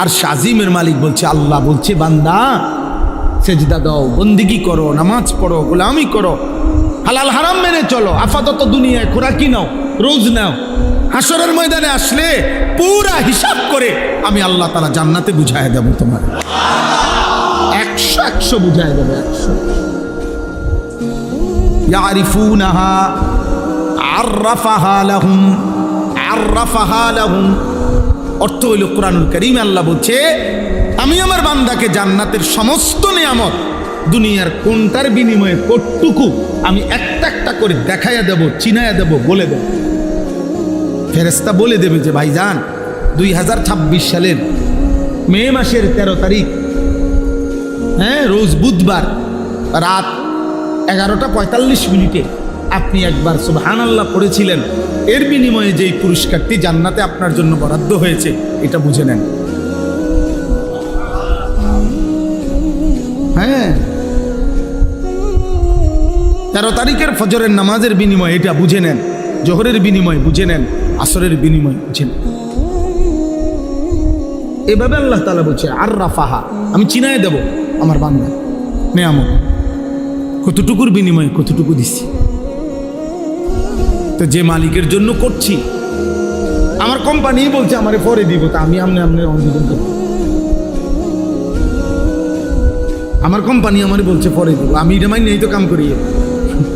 আর শাজিমের মালিক বলছে, আল্লাহ বলছে বান্দা সেজদা দাও, বন্দিগি করো, নামাজ পড়ো, গোলামি করো, হালাল হারাম মেনে চলো, আপাতত দুনিয়ায় খোরাকি নাও, রোজ নাও, হাসরের ময়দানে আসলে পুরা হিসাব করে আমি আল্লাহ তাআলা জান্নাতে বুঝায় দেব, তোমার 100 বুঝায় দেব। 100 ইয়ারিফুনাহা আররাফাহা লাহুম, আররাফাহা লাহুম অর্থ হইল কোরআনুল কারীমে আল্লাহ বলছে আমি আমার বান্দাকে জান্নাতের সমস্ত নিয়ামত দুনিয়ার কোনটার বিনিময়ে কতটুকু আমি একটা একটা করে দেখাইয়া দেব, চিনাইয়া দেব, বলে দেব। ফেরেশতা বলে দেবে যে ভাইজান 2026 সালের মে মাসের 13 তারিখ, হ্যাঁ রোজ বুধবার রাত 11:45 আপনি একবার সুবহানাল্লাহ পড়েছিলেন, এর বিনিময়ে যেই পুরস্কারটি জান্নাতে আপনার জন্য বরাদ্দ হয়েছে এটা বুঝে নেন। হ্যাঁ 13 তারিখের ফজরের নামাজের বিনিময়ে এটা বুঝে নেন, জোহরের বিনিময়ে বুঝে নেন, আসরের বিনিময়ে বুঝে নেন। এভাবে আল্লাহ তাআলা বলছে আররাফাহা, আমি চিনায় দেব আমার বান্দা নিয়ামত, কতটুকুর বিনিময়ে কতটুকু দিচ্ছি। তো যে মালিকের জন্য করছি, আমার কোম্পানি বলছে আমারে পরে দিব, তা আমি আমনে অঞ্জন করব। আমার কোম্পানি আমারে বলছে পরে দিব, আমি এটা মাইনে এই তো কাম করি,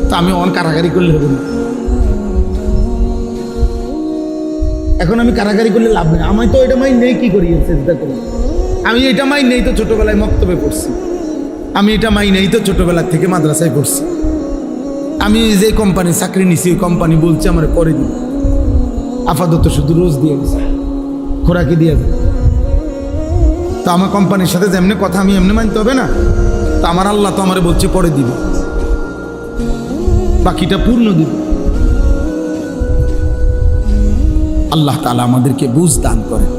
তা আমি অন কারাগারি করলে হবে না। এখন আমি কারাগারি করলে লাভ নেই, আমি তো এটা মাইন নেই, কি করি চেষ্টা করি, আমি এটা মাইন নেই তো ছোটবেলায় মক্তবে পড়ছি, আমি এটা মাইন নেই তো ছোটবেলা থেকে মাদ্রাসায় পড়ছি, আমি যে কোম্পানি চাকরি নিছি ওই কোম্পানি বলছে আমার পরে দিব, আপাতত শুধু রোজ দিয়ে গেছে, খোরাকি দিয়ে যাবে। তো আমার কোম্পানির সাথে যেমনি কথা আমি এমনি মানতে হবে না, তো আমার আল্লাহ তো আমার বলছে পরে দিব, বাকিটা পূর্ণ দিব। আল্লাহ তাআলা আমাদেরকে বুঝ দান করেন।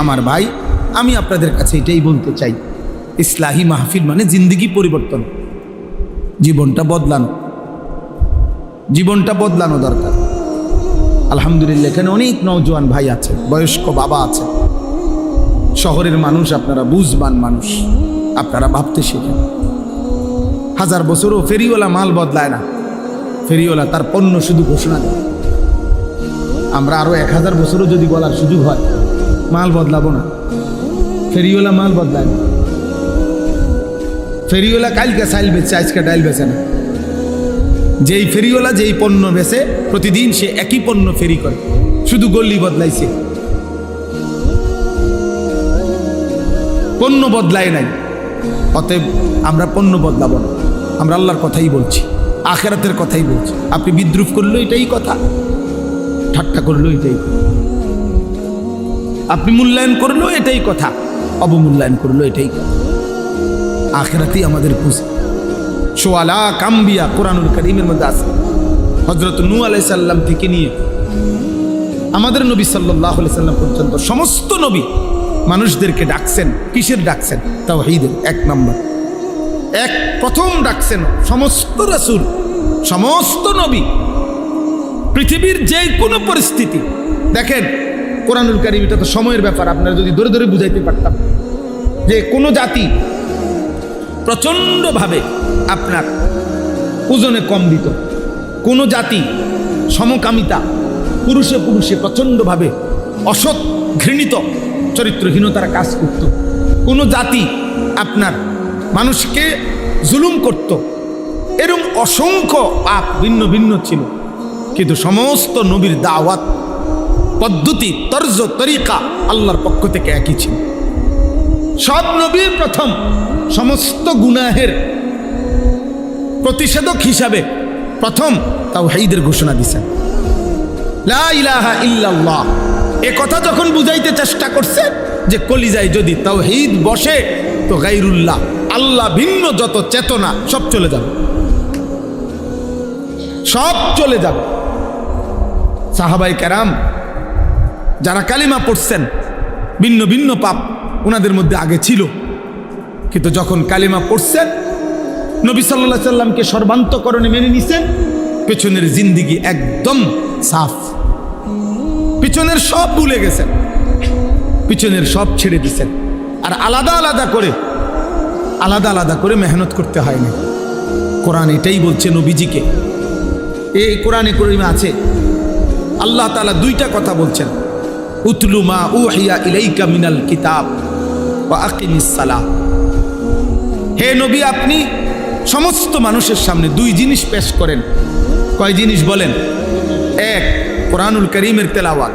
আমার ভাই, আমি আপনাদের কাছে এটাই বলতে চাই, ইসলাহি মাহফিল মানে জিন্দেগি পরিবর্তন, জীবনটা বদলানো, জীবনটা বদলানো দরকার। আলহামদুলিল্লাহ এখানে অনেক নওজোয়ান ভাই আছে, বয়স্ক বাবা আছে, শহরের মানুষ, আপনারা বুঝবান মানুষ, আপনারা ভাবতে শেখেন। 1000 বছরও ফেরিওয়ালা মাল বদলায় না, ফেরিওয়ালা তার পণ্য শুধু ঘোষণা দেয়। আমরা আরো 1000 বছরও যদি বলার সুযোগ হয় মাল বদলাবো না, ফেরিওয়ালা মাল বদলায় না। ফেরিওয়ালা কালকে চাইল বেচে, আজকে ডাইল বেচে না। যেই ফেরিওয়ালা যেই পণ্য বেচে প্রতিদিন সে একই পণ্য ফেরি করে, শুধু গল্লি বদলাইছে, পণ্য বদলায় নাই। অতএব আমরা পণ্য বদলাবো না, আমরা আল্লাহর কথাই বলছি, আখিরাতের কথাই বলছি। আপনি বিদ্রুপ করলো এটাই কথা, ঠাট্টা করলো এটাই কথা, আপনি মূল্যায়ন করলো এটাই কথা, অবমূল্যায়ন করলো এটাই কথা। আখিরাতেই আমাদের খুশি। সোয়ালা কাম্বিয়া কোরআনুল কারীমের মধ্যে আছে। হযরত নূহ আলাইহিস সালাম থেকে নিয়ে আমাদের নবী সাল্লাল্লাহু আলাইহি সাল্লাম পর্যন্ত সমস্ত নবী মানুষদেরকে ডাকছেন, কিসের ডাকছেন? তাওহীদের। 1 নম্বর, প্রথম ডাকছেন সমস্ত রাসূল, সমস্ত নবী, পৃথিবীর যে কোনো পরিস্থিতি। দেখেন কোরআনুল কারীম, এটা তো সময়ের ব্যাপার, আপনারা যদি ধরে ধরে বুঝাইতে পারতাম যে কোনো জাতি প্রচণ্ডভাবে আপনার ওজনে কম দিত, কোনো জাতি সমকামিতা, পুরুষে পুরুষে প্রচণ্ডভাবে অসৎ ঘৃণিত চরিত্রহীনতার কাজ করত, কোনো জাতি আপনার মানুষকে জুলুম করত, এরকম অসংখ্য পাপ ভিন্ন ভিন্ন ছিল। কিন্তু সমস্ত নবীর দাওয়াত পদ্ধতি, তর্জ, তরিকা আল্লাহর পক্ষ থেকে একই ছিল। সব নবীর প্রথম সমস্ত গুনাহের প্রতিষেধক হিসাবে প্রথম তাওহীদের ঘোষণা দিয়েছেন, লা ইলাহা ইল্লাল্লাহ। এ কথা যখন বুঝাইতে চেষ্টা করছে যে কলিজায় যদি তাওহীদ বসে তো গায়রুল্লাহ, আল্লাহ ভিন্ন যত চেতনা সব চলে যাবে, সব চলে যাবে। সাহাবায়ে কেরাম যারা কালিমা পড়ছেন, ভিন্ন ভিন্ন পাপ ওনাদের মধ্যে আগে ছিল, কিন্তু যখন কালিমা পড়ছেন নবী সাল্লাল্লাহু আলাইহি সাল্লামকে সর্বান্তকরণে মেনে নিছেন, পেছনের জিন্দেগি একদম সাফ, পিছনের সব ভুলে গেছেন। পিছনের সব ছেড়ে দিছেন, আর আলাদা আলাদা করে মেহনত করতে হয় না। কোরআন এটাই বলছে নবীজিকে। এই কোরআনে কারীমে আছে আল্লাহ তাআলা দুইটা কথা বলছেন, উতলু মা উহিয়া ইলাইকা মিনাল কিতাব ওয়া আকিমিস সালাহ। হে নবী, আপনি সমস্ত মানুষের সামনে দুই জিনিস পেশ করেন। কয় জিনিস বলেন? এক, কোরআনুল কারীমের তেলাওয়াত।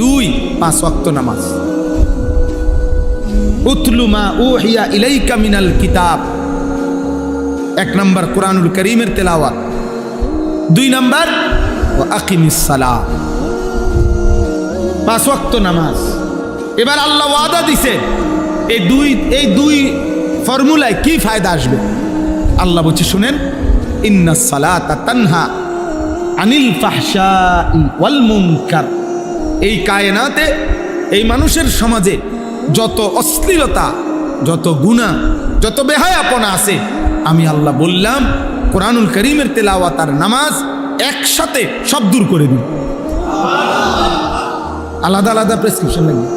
দুই, 5 ওয়াক্ত নামাজ। উতলু মা উহিয়া ইলাইকা মিনাল কিতাব, 1 নম্বর কোরআনুল কারীমের তেলাওয়াত, 2 নম্বর ওয়া আকিমিস সালাহ, 5 ওয়াক্ত নামাজ। এবার আল্লাহ ওয়াদা দিছে এই দুই ফর্মুলায় কি ফায়দা আসবে। আল্লাহ বলছে শুনেন, ইন্নাস সালাতা তানহা আনিল ফাহশাই ওয়াল মুনকার। এই কায়নাতে, এই মানুষের সমাজে যত অশ্লীলতা, যত গুনাহ, যত বেহায়াপনা আছে, আমি আল্লাহ বললাম কোরআনুল কারীমের তেলাওয়াত আর নামাজ একসাথে সব দূর করে দিন। আলাদা আলাদা প্রেসক্রিপশন লাগবে।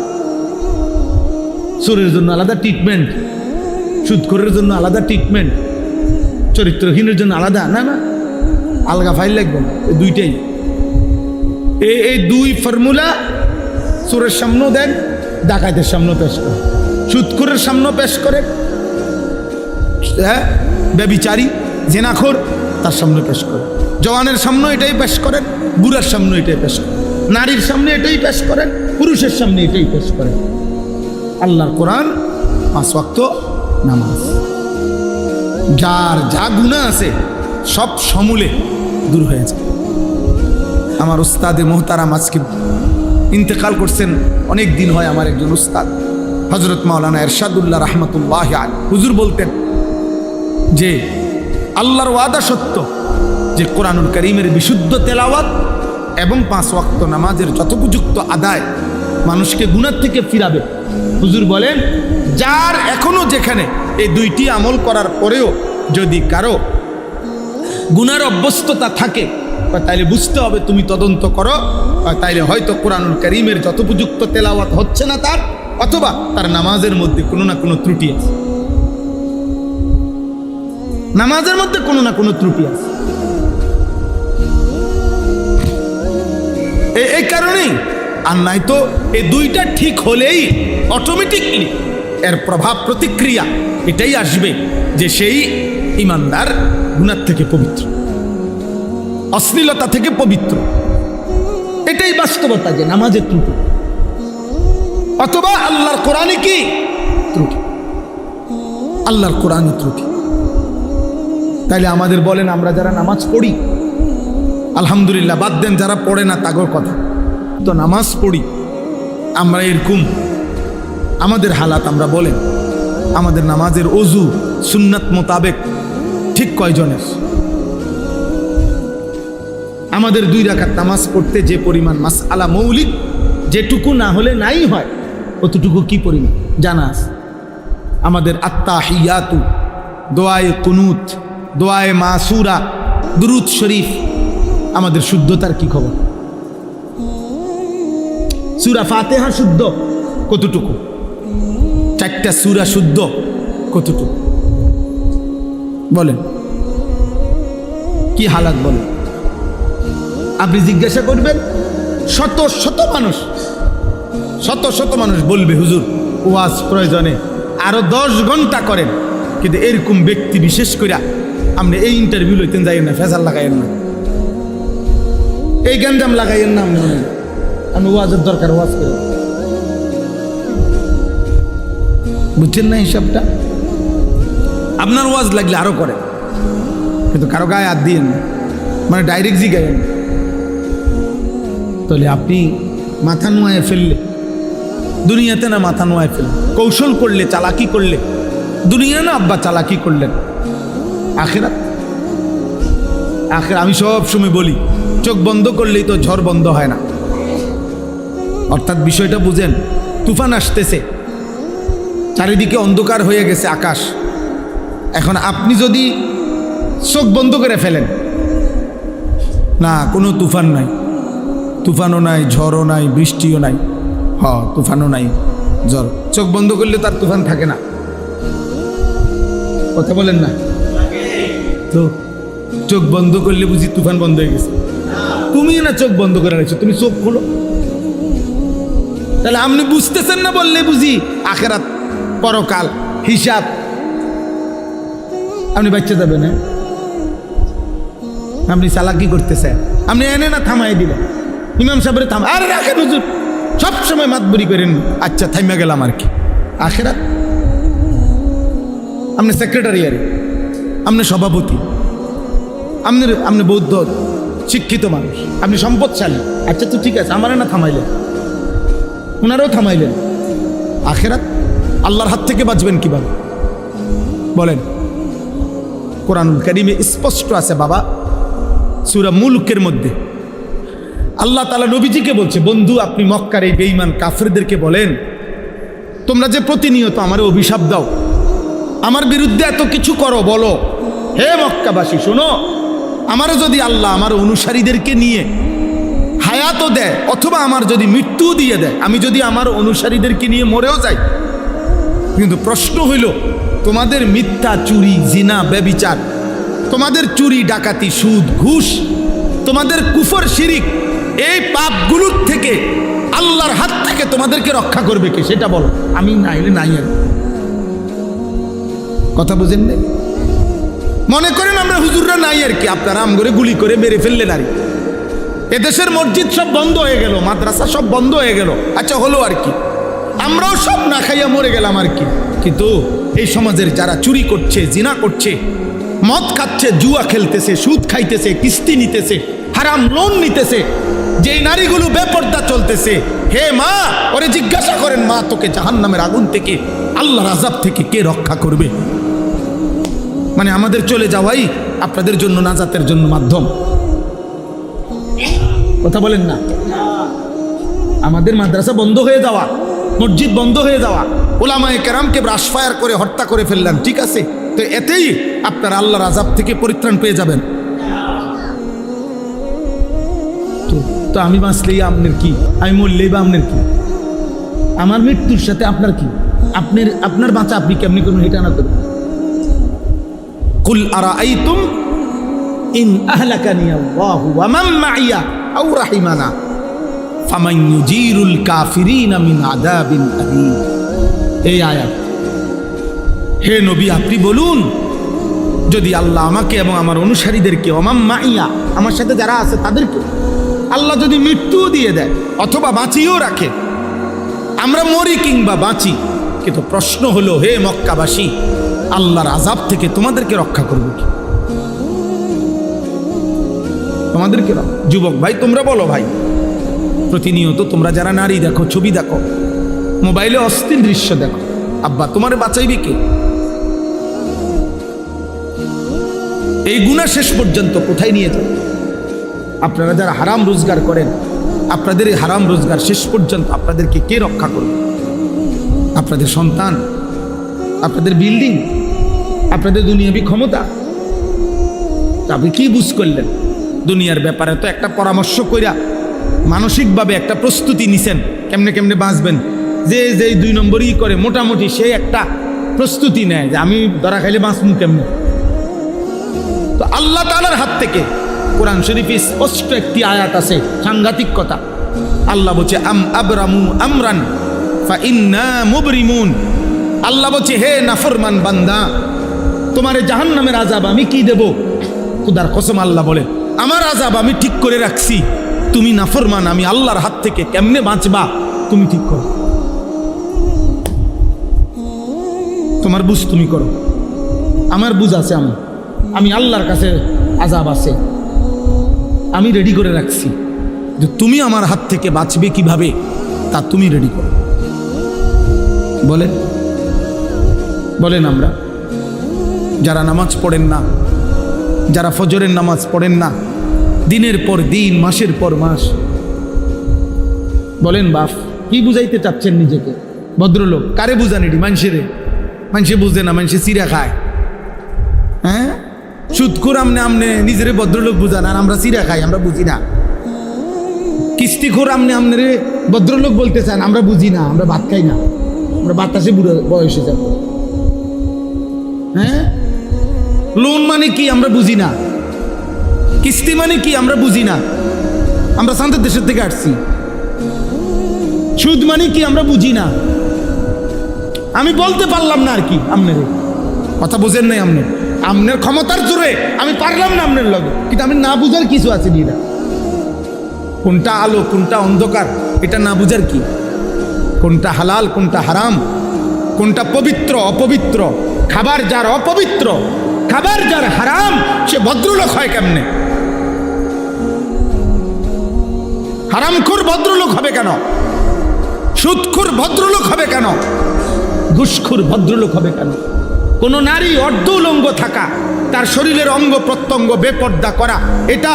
চোরের জন্য আলাদা ট্রিটমেন্ট, সুদখোরের জন্য আলাদা ট্রিটমেন্ট, চরিত্রহীনের জন্য আলাদা, না আলগা ফাইল লাগবে না। এই দুইটাই, এই দুই ফর্মুলা চোরের সামনেও দেন, ডাকাতের সামনেও পেশ করে, সুদখোরের সামনেও পেশ করে, হ্যাঁ ব্যভিচারী জেনাখোর তার সামনে পেশ করে, জওয়ানের সামনে এটাই পেশ করেন, বুড়ার সামনে এটাই পেশ করেন, নারীর সামনে এটাই পেশ করেন, পুরুষের সামনে এটাই পেশ করেন। আল্লাহর কোরআন, 5 ওয়াক্ত নামাজ, যার যা গুনাহ আছে সব সমূলে দূর হয়ে যায়। আমার উস্তাদে মোহতারাম আজকে ইন্তেকাল করছেন, অনেক দিন হয়। আমার একজন উস্তাদ হযরত মাওলানা এরশাদুল্লাহ রাহমাতুল্লাহি আলাইহি হুজুর বলতেন যে আল্লাহর ওয়াদা সত্য, যে কোরআনুল কারীমের বিশুদ্ধ তেলাওয়াত এবং 5 ওয়াক্ত নামাজের যথোপযুক্ত আদায় মানুষকে গুনাহ থেকে ফিরাবে। হুজুর বলেন, যার এখনো যেখানে এই দুইটি আমল করার পরেও যদি কারো গুনার অভ্যস্ততা থাকে, তাইলে বুঝতে হবে, তুমি তদন্ত করো, তাইলে হয়তো কোরআনুল কারীমের যথোপযুক্ত তেলাওয়াত হচ্ছে না তার, অথবা তার নামাজের মধ্যে কোনো না কোনো ত্রুটি আছে, নামাজের মধ্যে কোনো না কোনো ত্রুটি আছে। এই কারণেই, আর নাই তো এই দুইটা ঠিক হলেই অটোমেটিকলি এর প্রভাব প্রতিক্রিয়া এটাই আসবে যে সেই ইমানদার গুনাহ থেকে পবিত্র, অশ্লীলতা থেকে পবিত্র। এটাই বাস্তবতা যে নামাজের ত্রুটি অথবা আল্লাহর কোরআনে কি ত্রুটি, আল্লাহর কোরআনে ত্রুটি। তাইলে আমাদের বলেন, আমরা যারা নামাজ পড়ি আলহামদুলিল্লাহ, বাদ দেন যারা পড়ে না তাগর কথা, তো নামাজ পড়ি আমরা, এরকম আমাদের হালাত আমরা বলেন, আমাদের নামাজের ওযু সুন্নাত মোতাবেক ঠিক কয়জনের? আমাদের 2 রাকাত নামাজ পড়তে যে পরিমাণ মাসআলা মৌলিক, যেটুকু না হলে নাই হয়, অতটুকু কি পরিমাণ জানা আছে? আমাদের আত্তাহিয়াতু, দোয়ায়ে কুনুত, দোয়ায়ে মাসুরা, দুরূদ শরীফ, আমাদের শুদ্ধতার কি খবর? সূরা ফাতিহা শুদ্ধ কতটুকু? 4টা সূরা শুদ্ধ কতটুকু? বলেন কি হালাত বলেন? আপনি জিজ্ঞাসা করবেন, শত শত মানুষ বলবে, হুজুর ওয়াজ প্রয়োজনে আরো 10 ঘন্টা করেন, কিন্তু এরকম ব্যক্তি বিশেষ করে আপনি এই ইন্টারভিউ লইতেন যাইয়েন না, ফেসাল লাগাইয়েন না, এই গ্যাঞ্জাম লাগাইয়েন না, আমি ওয়াজের দরকার, ওয়াজ করে, বুঝছেন না হিসাবটা? আপনার ওয়াজ লাগলে আরো করেন, কিন্তু কারো গায়ে হাত দিয়েন না, মানে ডাইরেক্ট জিগাইয়েন। তাহলে আপনি মাথা নোয়ায় ফেললে দুনিয়াতে, না মাথা নোয়ায় ফেললে, কৌশল করলে, চালাকি করলে দুনিয়া, না আব্বা চালাকি করলেন আখিরাত। আমি সব সময় বলি, চোখ বন্ধ করলেই তো ঝড় বন্ধ হয় না। অর্থাৎ বিষয়টা বুঝেন, তুফান আসতেছে, চারিদিকে অন্ধকার হয়ে গেছে আকাশ, এখন আপনি যদি চোখ বন্ধ করে ফেলেন, না কোনো তুফান নাই, তুফানও নাই, ঝড়ও নাই, বৃষ্টিও নাই, তুফানও নাই, জ্বর। চোখ বন্ধ করলে তার তুফান থাকে না, কথা বলেন না তো? চোখ বন্ধ করলে বুঝি তুফান বন্ধ হয়ে গেছে? তুমি না চোখ বন্ধ করে রাখছো, তুমি চোখ খোলো। তাহলে আপনি বুঝতেছেন না বললে বুঝি আখেরাত, পরকাল, হিসাব আপনি বাচ্চা যাবেন না? আপনি চালাকি করতেছেন, আপনি এনে না থামাই দিলেন ইমাম সাহেবের থামা, আরে রাখেন হুজুর, সবসময় মাতবরি করেন। আচ্ছা থাইমা গেলাম আর কি। আখেরাত আপনি সেক্রেটারি, আরে আপনি সভাপতি, আপনি বৌদ্ধ শিক্ষিত মানুষ, আপনি সম্পদশালী। আচ্ছা তো ঠিক আছে, আমারে না থামাইলেন, ওনারাও থামাইলেন। আখেরাত আল্লাহর হাত থেকে বাঁচবেন কিভাবে বলেন? কোরআনুল কারীমে স্পষ্ট আছে বাবা, সূরা মুলকের মধ্যে আল্লাহ তাআলা নবীজিকে বলছে, বন্ধু আপনি মক্কার এই বেঈমান কাফেরদেরকে বলেন, তোমরা যে প্রতিনিয়ত আমার অভিশাপ দাও, আমার বিরুদ্ধে এত কিছু করো, বলো হে মক্কাবাসী শোনো, আমারও যদি আল্লাহ আমার অনুসারীদেরকে নিয়ে হায়াতও দেয় অথবা আমার যদি মৃত্যু দিয়ে দেয়, আমি যদি আমার অনুসারীদেরকে নিয়ে মরেও যাই, কিন্তু প্রশ্ন হইল তোমাদের মিথ্যা, চুরি, জিনা, ব্যভিচার, তোমাদের চুরি, ডাকাতি, সুদ, ঘুষ, তোমাদের কুফর, শিরিক, এই পাপগুলোর থেকে আল্লাহর হাত থেকে তোমাদেরকে রক্ষা করবে কে সেটা বলো। আমি নাইলে নাই, কথা বুঝেন না? মনে করেন আমরা হুজুররা নাই আর কি, আপনারা আম করে গুলি করে মেরে ফেললেন আর কি। এদেশের মসজিদ সব বন্ধ হয়ে গেল, মাদ্রাসা সব বন্ধ হয়ে গেল, আচ্ছা হলো আর কি, আমরাও সব না খাইয়া মরে গেলাম আর কি। কিন্তু এই সমাজের যারা চুরি করছে, জিনা করছে, মদ খাচ্ছে, জুয়া খেলতেছে, সুদ খাইতেছে, কিস্তি নিতেছে, হারাম লোন নিতেছে, যেই নারীগুলো বেপর্দা চলতেছে, হে মা ওরে জিজ্ঞাসা করেন, মা তোকে জাহান্নামের আগুন থেকে, আল্লাহর আযাব থেকে কে রক্ষা করবে? মানে আমাদের চলে যাওয়াই আপনাদের জন্য নাজাতের জন্য মাধ্যম, কথা বলেন না? আমাদের মাদ্রাসা বন্ধ হয়ে যাওয়া, মসজিদ বন্ধ হয়ে যাওয়া, উলামায়ে কেরামকে ব্রাশফায়ার করে হত্যা করে ফেললেন, ঠিক আছে, তো এতেই আপনারা আল্লাহর আযাব থেকে পরিত্রাণ পেয়ে যাবেন। তো আমি বাঁচলেই আপনার কি, আমি মরলেই বা আপনার কি? আমার মৃত্যুর সাথে আপনার কি? আপনার বাঁচা আপনি কেমনি করুন এটা না করুন। কুল আরাআইতুম ইন আহলাকানি আল্লাহু ওয়া মান মাইয়া আও রাহিমানা ফামান ইউজিরুল কাফিরিনা মিন আযাবিন আলীম। এই আয়াত, হে নবী আপনি বলুন, যদি আল্লাহ আমাকে এবং আমার অনুসারীদেরকে, ওমান মাইয়া আমার সাথে যারা আছে তাদেরকে আল্লাহ যদি মৃত্যু দিয়ে দেয় অথবা বাঁচিয়েও রাখে, আমরা মরি কিংবা বাঁচি, কিন্তু প্রশ্ন হলো হে মক্কাবাসী, আল্লাহর আযাব থেকে তোমাদেরকে রক্ষা করবে কি? তোমাদেরকে? যুবক ভাই তোমরা বলো ভাই, প্রতিনিয়ত তোমরা যারা নারী দেখো, ছবি দেখো, মোবাইলে অস্থির দৃশ্য দেখো, আব্বা তোমারে বাঁচাইবে কে? এই গুনাহ শেষ পর্যন্ত কোথায় নিয়ে যাবে? আপনারা যারা হারাম রোজগার করেন, আপনাদের এই হারাম রোজগার শেষ পর্যন্ত আপনাদেরকে কে রক্ষা করবে? আপনাদের সন্তান, আপনাদের বিল্ডিং, আপনাদের দুনিয়াবি ক্ষমতা? আপনি কি বুঝ করলেন? দুনিয়ার ব্যাপারে তো একটা পরামর্শ কইরা মানসিকভাবে একটা প্রস্তুতি নিছেন, কেমনে কেমনে বাঁচবেন। যে 2 নম্বরই করে মোটামুটি সে একটা প্রস্তুতি নেয় যে আমি ধরা খাইলে বাঁচমু কেমনে। তো আল্লাহ তাআলার হাত থেকে কোরআন শরীফে স্পষ্ট একটি আয়াত আছে, সাংঘাতিক কথা। আল্লাহ বলছে আম আবরামু আমরান ফা ইন্না মুবরিমুন। আল্লাহ বলছে হে নাফরমান বান্দা, তোমার জাহান্নামের আযাব আমি কি দেব? খুদার কসম আল্লাহ বলে, আমার আযাব আমি ঠিক করে রাখছি, তুমি নাফরমান, আমি আল্লাহর হাত থেকে কেমনে বাঁচবা তুমি ঠিক করো, তোমার বুঝ তুমি করো, আমার বুঝ আছে, আমি আল্লাহর কাছে আযাব আছে, আমি রেডি করে রাখছি, যে তুমি আমার হাত থেকে বাঁচবে কিভাবে তা তুমি রেডি করো। বলেন বলেন আমরা যারা নামাজ পড়েন না, যারা ফজরের নামাজ পড়েন না, দিনের পর দিন, মাসের পর মাস, বলেন বাপ কি বুঝাইতে চাচ্ছেন নিজেকে? ভদ্রলোক কারে বুঝানিডি? মানুষে বুঝে না, মানুষে চিরা খায়। হ্যাঁ, সুদখোর আমনে নিজেরে ভদ্রলোক বুঝান, আর আমরা চিরা খাই, আমরা বুঝি না। কি কিস্তিখোর আমনে ভদ্রলোক বলতে চান, আমরা বুঝি না, আমরা ভাত খাই না, আমরা বাতাসে বুড়ো বয়সে যাব। হ্যাঁ, লোন মানে কি আমরা বুঝি না, কিস্তি মানে কি আমরা বুঝি না, আমরা শান্তির দেশের থেকে আসছি। সুদ মানে কি আমরা বুঝি না। আমি বলতে পারলাম না আর কি, আপনার কথা বোঝেন নাই, আপনার ক্ষমতার জোরে আমি পারলাম না আপনার লগে, কিন্তু আমি না বুঝার কিছু আছে নি না। কোনটা আলো কোনটা অন্ধকার এটা না বুঝার কি, কোনটা হালাল কোনটা হারাম, কোনটা পবিত্র অপবিত্র, খাবার যার অপবিত্র, খাবার যার হারাম, সে ভদ্রলোক হয় কেমনে? হারামখোর ভদ্রলোক হবে কেন? সুদখোর ভদ্রলোক হবে কেন? ঘুষখোর ভদ্রলোক হবে কেন? কোন নারী অর্ধ উলঙ্গ থাকা, তার শরীরের অঙ্গ প্রত্যঙ্গ বেপর্দা করা, এটা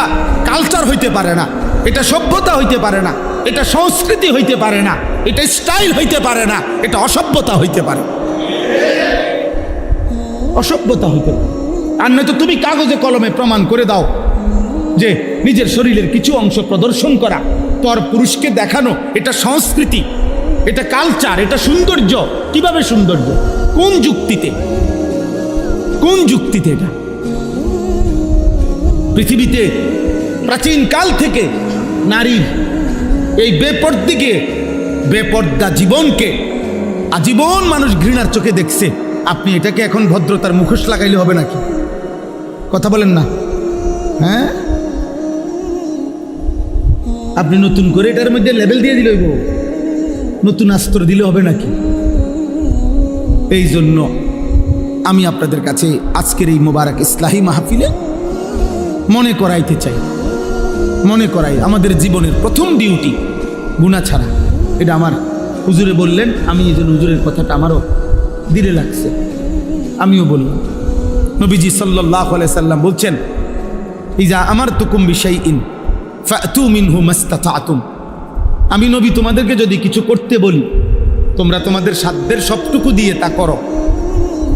কালচার হইতে পারে না, এটা সভ্যতা হইতে পারে না, এটা সংস্কৃতি হইতে পারে না, এটা স্টাইল হইতে পারে না, এটা অসভ্যতা হইতে পারে, অসভ্যতা হইতে পারে। আর নয়তো তুমি কাগজে কলমে প্রমাণ করে দাও যে নিজের শরীরের কিছু অংশ প্রদর্শন করা, পর পুরুষকে দেখানো, এটা সংস্কৃতি, এটা কালচার, এটা সৌন্দর্য। কিভাবে সৌন্দর্য? কোন যুক্তিতে? কোন যুক্তিতে? এটা পৃথিবীতে প্রাচীন কাল থেকে নারীর এই বেপর্দা জীবনকে আজীবন মানুষ ঘৃণার চোখে দেখছে। আপনি এটাকে এখন ভদ্রতার মুখোশ লাগাইলে হবে নাকি? কথা বলেন না? হ্যাঁ, আপনি নতুন করে এটার মধ্যে লেবেল দিয়ে দিলে হইব, নতুন আস্তর দিলে হবে নাকি? এই জন্য আমি আপনাদের কাছে আজকের এই মোবারক ইসলাহি মাহফিলে মনে করাইতে চাই, মনে করাই আমাদের জীবনের প্রথম ডিউটি গুনাহ ছাড়া। এটা আমার হুজুরে বললেন, আমি এই জন্য হুজুরের কথাটা আমারও দিলে লাগছে, আমিও বললাম। নবীজি সাল্লাল্লাহু আলাইহি সাল্লাম বলছেন, ইজা আমারতুকুম বিশাইইন ফাতু মিনহু মাসতাতাতুম। আমি নবী তোমাদেরকে যদি কিছু করতে বলি, তোমরা তোমাদের সাধ্যের সবটুকু দিয়ে তা করো।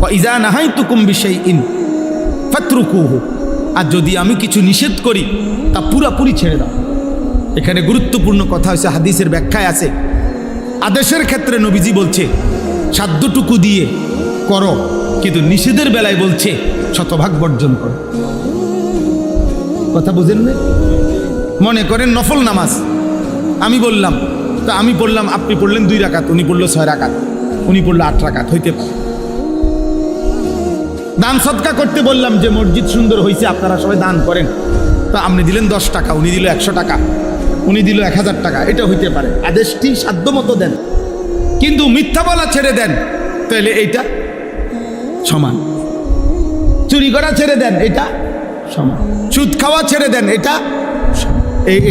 ওয়া ইজা নাহাইতুকুম বিশাইইন ফাতরুকুহু। আর যদি আমি কিছু নিষেধ করি তা পুরাপুরি ছেড়ে দাও। এখানে গুরুত্বপূর্ণ কথা হচ্ছে, হাদিসের ব্যাখ্যায় আছে, আদেশের ক্ষেত্রে নবীজি বলছে সাধ্যটুকু দিয়ে করো, কিন্তু নিষেধের বেলায় বলছে শতভাগ বর্জন করো। কথা বুঝেন না? মনে করেন নফল নামাজ আমি বললাম, তো আমি পড়লাম, আপনি পড়লেন 2 রাকাত, উনি পড়লো 6 রাকাত, উনি পড়লো 8 রাকাত, হইতে পারে। দান সদকা করতে বললাম যে মসজিদ সুন্দর হয়েছে, আপনারা সবাই দান করেন, তো আপনি দিলেন 10 টাকা, উনি দিল 100 টাকা, উনি দিল 1000 টাকা, এটা হইতে পারে। আদেশটি সাধ্য মতো দেন, কিন্তু মিথ্যা বলা ছেড়ে দেন, তাহলে এইটা সমান। চুরি করা ছেড়ে দেন, এটা সমান। সুদ খাওয়া ছেড়ে দেন, এটা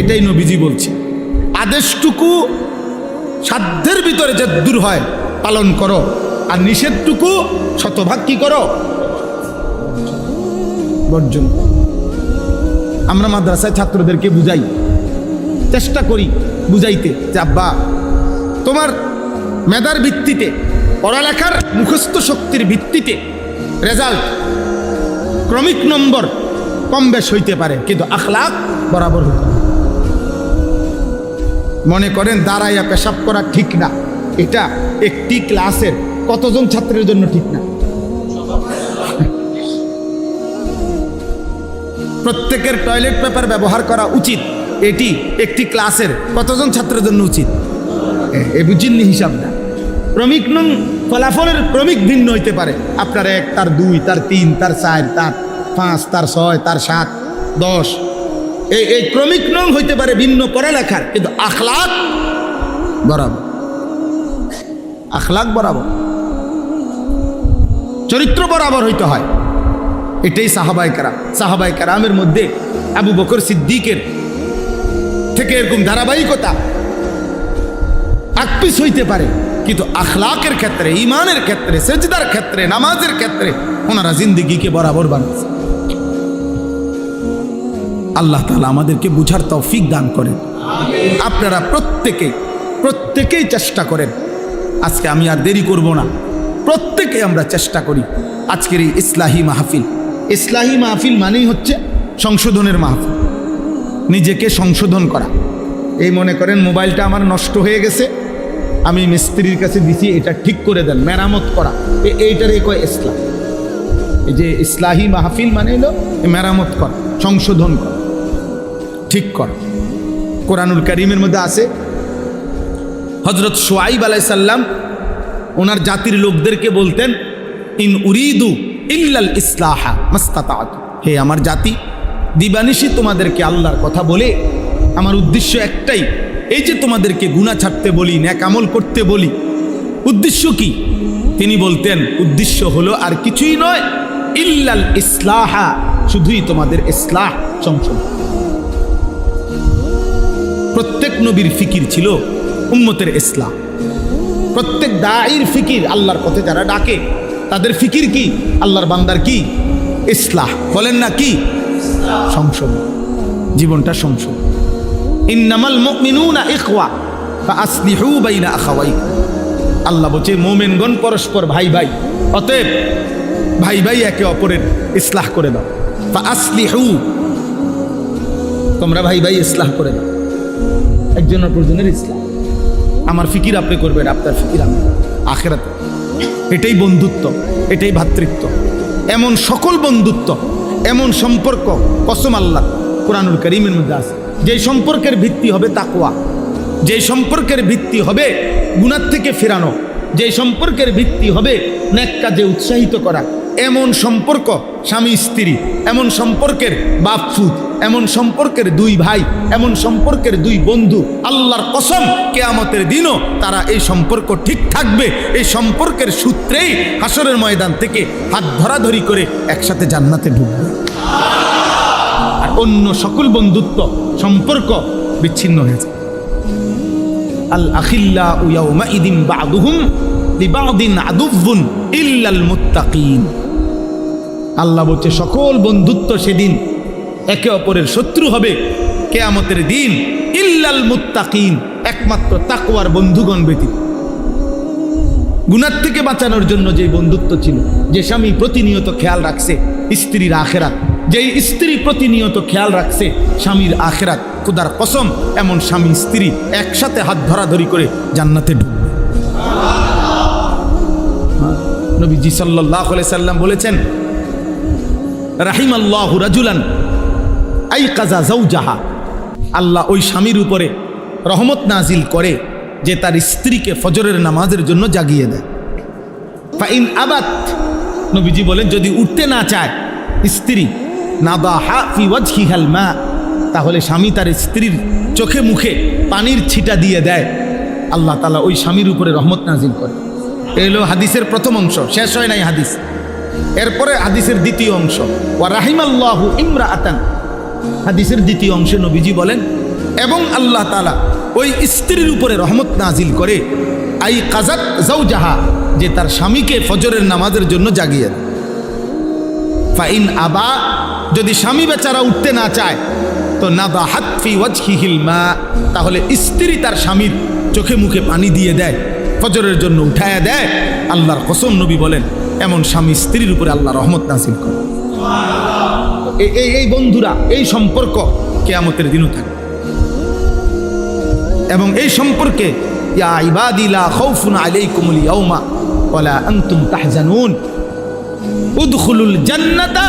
এটাই নবীজি বলছে। আদেশটুকু সাধ্যের ভিতরে যে দূর হয় পালন করো, আর নিষেধটুকু শতভাগ কি করো? বর্জন। আমরা মাদ্রাসায় ছাত্রদেরকে বুঝাই, চেষ্টা করি বুঝাইতে যে আব্বা, তোমার মেধার ভিত্তিতে, পড়ালেখার মুখস্থ শক্তির ভিত্তিতে রেজাল্ট, ক্রমিক নম্বর কম বেশ হইতে পারে, কিন্তু আখলাক বরাবর হইতে পারে। মনে করেন দাঁড়াইয়া পেশাব করা ঠিক না, এটা একটি ক্লাসের কতজন ছাত্রের জন্য ঠিক না? প্রত্যেকের টয়লেট পেপার ব্যবহার করা উচিত, এটি একটি ক্লাসের কতজন ছাত্রের জন্য উচিত? এ বুঝিনি হিসাবটা। ক্রমিক নং ফলাফলের ক্রমিক ভিন্ন হইতে পারে, আপনার 1, তার 2, তার 3, তার 4, তার 5, তার 6, তার 7, 10, এই ক্রমিক নং হইতে পারে ভিন্ন পড়ালেখার, কিন্তু আখলাক বরাবর। আখলাক বরাবর, চরিত্র বরাবর হইতে হয়। এটাই সাহাবায়ে কেরামের মধ্যে আবু বকর সিদ্দিকের থেকে এরকম ধারাবাহিকতা আকপিস হইতে পারে, কিন্তু আখলাকের ক্ষেত্রে, ইমানের ক্ষেত্রে, সেজদার ক্ষেত্রে, নামাজের ক্ষেত্রে ওনারা জিন্দেগিকে বরাবর বানাচ্ছে। আল্লাহ তাআলা আমাদেরকে বুঝার তৌফিক দান করেন। আপনারা প্রত্যেকেই চেষ্টা করেন। আজকে আমি আর দেরি করব না, প্রত্যেকে আমরা চেষ্টা করি আজকের এই ইসলাহি মাহফিল মানেই হচ্ছে সংশোধনের মাহফিল, নিজেকে সংশোধন করা, এই মনে করেন মোবাইলটা আমার নষ্ট হয়ে গেছে, আমি মিস্ত্রির কাছে দিছি, এটা ঠিক করে দেন, মেরামত করা, এইটারই কয় ইসলাম। এই যে ইসলাহি মাহফিল মানে হলো মেরামত কর, সংশোধন কর, ঠিক কর। কোরআনুল কারীমের মধ্যে আছে হযরত শুআইব আলাইহিস সালাম ওনার জাতির লোকদেরকে বলতেন, ইন উরিদু ইল্লাল ইসলাহা মাস্তাতাতু, হে আমার জাতি, দিবানিশি তোমাদেরকে আল্লাহর কথা বলে আমার উদ্দেশ্য একটাই, এই যে তোমাদেরকে গুনাহ ছাড়তে বলি, নেক আমল করতে বলি, উদ্দেশ্য কি? তিনি বলতেন উদ্দেশ্য হলো আর কিছুই নয়, ইল্লাল ইসলাহা, শুধুই তোমাদের ইসলাহ, সংশোধন। প্রত্যেক নবীর ফিকির ছিল উম্মতের ইসলাহ, প্রত্যেক দাঈর ফিকির, আল্লাহর পথে যারা ডাকে তাদের ফিকির কি? আল্লাহর বান্দার কি? ইসলাহ। বলেন না কি? সংশোধন, জীবনটা সংশোধন। ইন্নামাল মুমিনুনা ইখওয়া ফাআসলিহু বাইনা আখাওয়াইকুম, আল্লাহ বলছে মুমিনগণ পরস্পর ভাই ভাই, অতএব ভাই ভাই একে অপরের ইসলাহ করে দাও। ফাআসলিহু, তোমরা ভাই ভাই ইসলাহ করে দাও, একজন অপরজনের ইসলাহ। আমার ফিকির আপনি করবেন, আপনার ফিকির আমি, আখিরাতে। এটাই বন্ধুত্ব, এটাই ভ্রাতৃত্ব। এমন সকল বন্ধুত্ব, এমন সম্পর্ক কসম আল্লাহ কোরআনুল কারীমের মধ্যে আছে, যে সম্পর্কের ভিত্তি হবে তাকওয়া, যে সম্পর্কের ভিত্তি হবে গুনাহ থেকে ফেরানো, যে সম্পর্কের ভিত্তি হবে নেক কাজে উৎসাহিত করা, এমন সম্পর্ক স্বামী স্ত্রী, এমন সম্পর্কের বাপ ফুত, এমন সম্পর্কের দুই ভাই, এমন সম্পর্কের দুই বন্ধু, আল্লাহর কসম কিয়ামতের দিনও তারা এই সম্পর্ক ঠিক থাকবে। এই সম্পর্কের সূত্রেই হাসরের ময়দান থেকে হাত ধরাধরি করে একসাথে জান্নাতে ঢুকবে। আর অন্য সকল বন্ধুত্ব সম্পর্ক বিচ্ছিন্ন হয়েছে। আল আখিল্লাউ ইয়াউমাইদিন বা'দুহুম লিবা'দিন আদুউন ইল্লাল মুত্তাকিন, আল্লাহ বলছে সকল বন্ধুত্ব সেদিন একে অপরের শত্রু হবে কিয়ামতের দিন, ইল্লাল মুত্তাকিন, একমাত্র তাকওয়ার বন্ধুগণ ব্যতীত। গুনাহ থেকে বাঁচানোর জন্য যে বন্ধুত্ব ছিল, যে স্বামী প্রতিনিয়ত খেয়াল রাখছে স্ত্রীর আখিরাত, যেই স্ত্রী প্রতিনিয়ত খেয়াল রাখছে স্বামীর আখিরাত, খোদার কসম এমন স্বামী স্ত্রী একসাথে হাত ধরাধরি করে জান্নাতে ঢুকবে। নবীজি সাল্লাল্লাহু আলাইহি সাল্লাম বলেছেন, রাহিমাল্লাহু রাজুলান আইকাযা যাওজাহা, আল্লাহ ওই স্বামীর উপরে রহমত নাজিল করে যে তার স্ত্রীকে ফজরের নামাজের জন্য জাগিয়ে দেয়। ফাইন আবাত, নবীজি বলেন যদি উঠতে না চায় স্ত্রী, নাদাহা ফি ওয়াজহিহাল মা, তাহলে স্বামী তার স্ত্রীর চোখে মুখে পানির ছিটা দিয়ে দেয়, আল্লাহ তাআলা ওই স্বামীর উপরে রহমত নাজিল করে। এই হলো হাদিসের প্রথম অংশ, শেষ হয় নাই হাদিস। এরপরে হাদিসের দ্বিতীয় অংশ, ওয়া রাহিমাল্লাহু ইমরাআতান, হাদিসের দ্বিতীয় অংশে নবীজি বলেন এবং আল্লাহ তাআলা ওই স্ত্রীর উপরে রহমত নাজিল করে, আই কাজাত যাওজাহা, যে তার স্বামীকে ফজরের নামাজের জন্য জাগিয়ে দেয়। ফাইন আবা, যদি স্বামী বেচারা উঠতে না চায় তো নাদাহাত ফি ওয়াজহিহিল মা, তাহলে স্ত্রী তার স্বামীর চোখে মুখে পানি দিয়ে দেয়, ফজরের জন্য উঠায়া দেয়। আল্লাহর কসম নবী বলেন এমন স্বামী স্ত্রীর উপরে আল্লাহ রহমত নাজিল করে। এই বন্ধুরা, এই সম্পর্ক কিয়ামতের দিনও থাকে। এবং এই সম্পর্কে ইয়া ইবাদি লা খাউফুন আলাইকুমুল ইয়াউমা ওয়ালা আনতুম তাহজানুন উদখুলুল জান্নাতা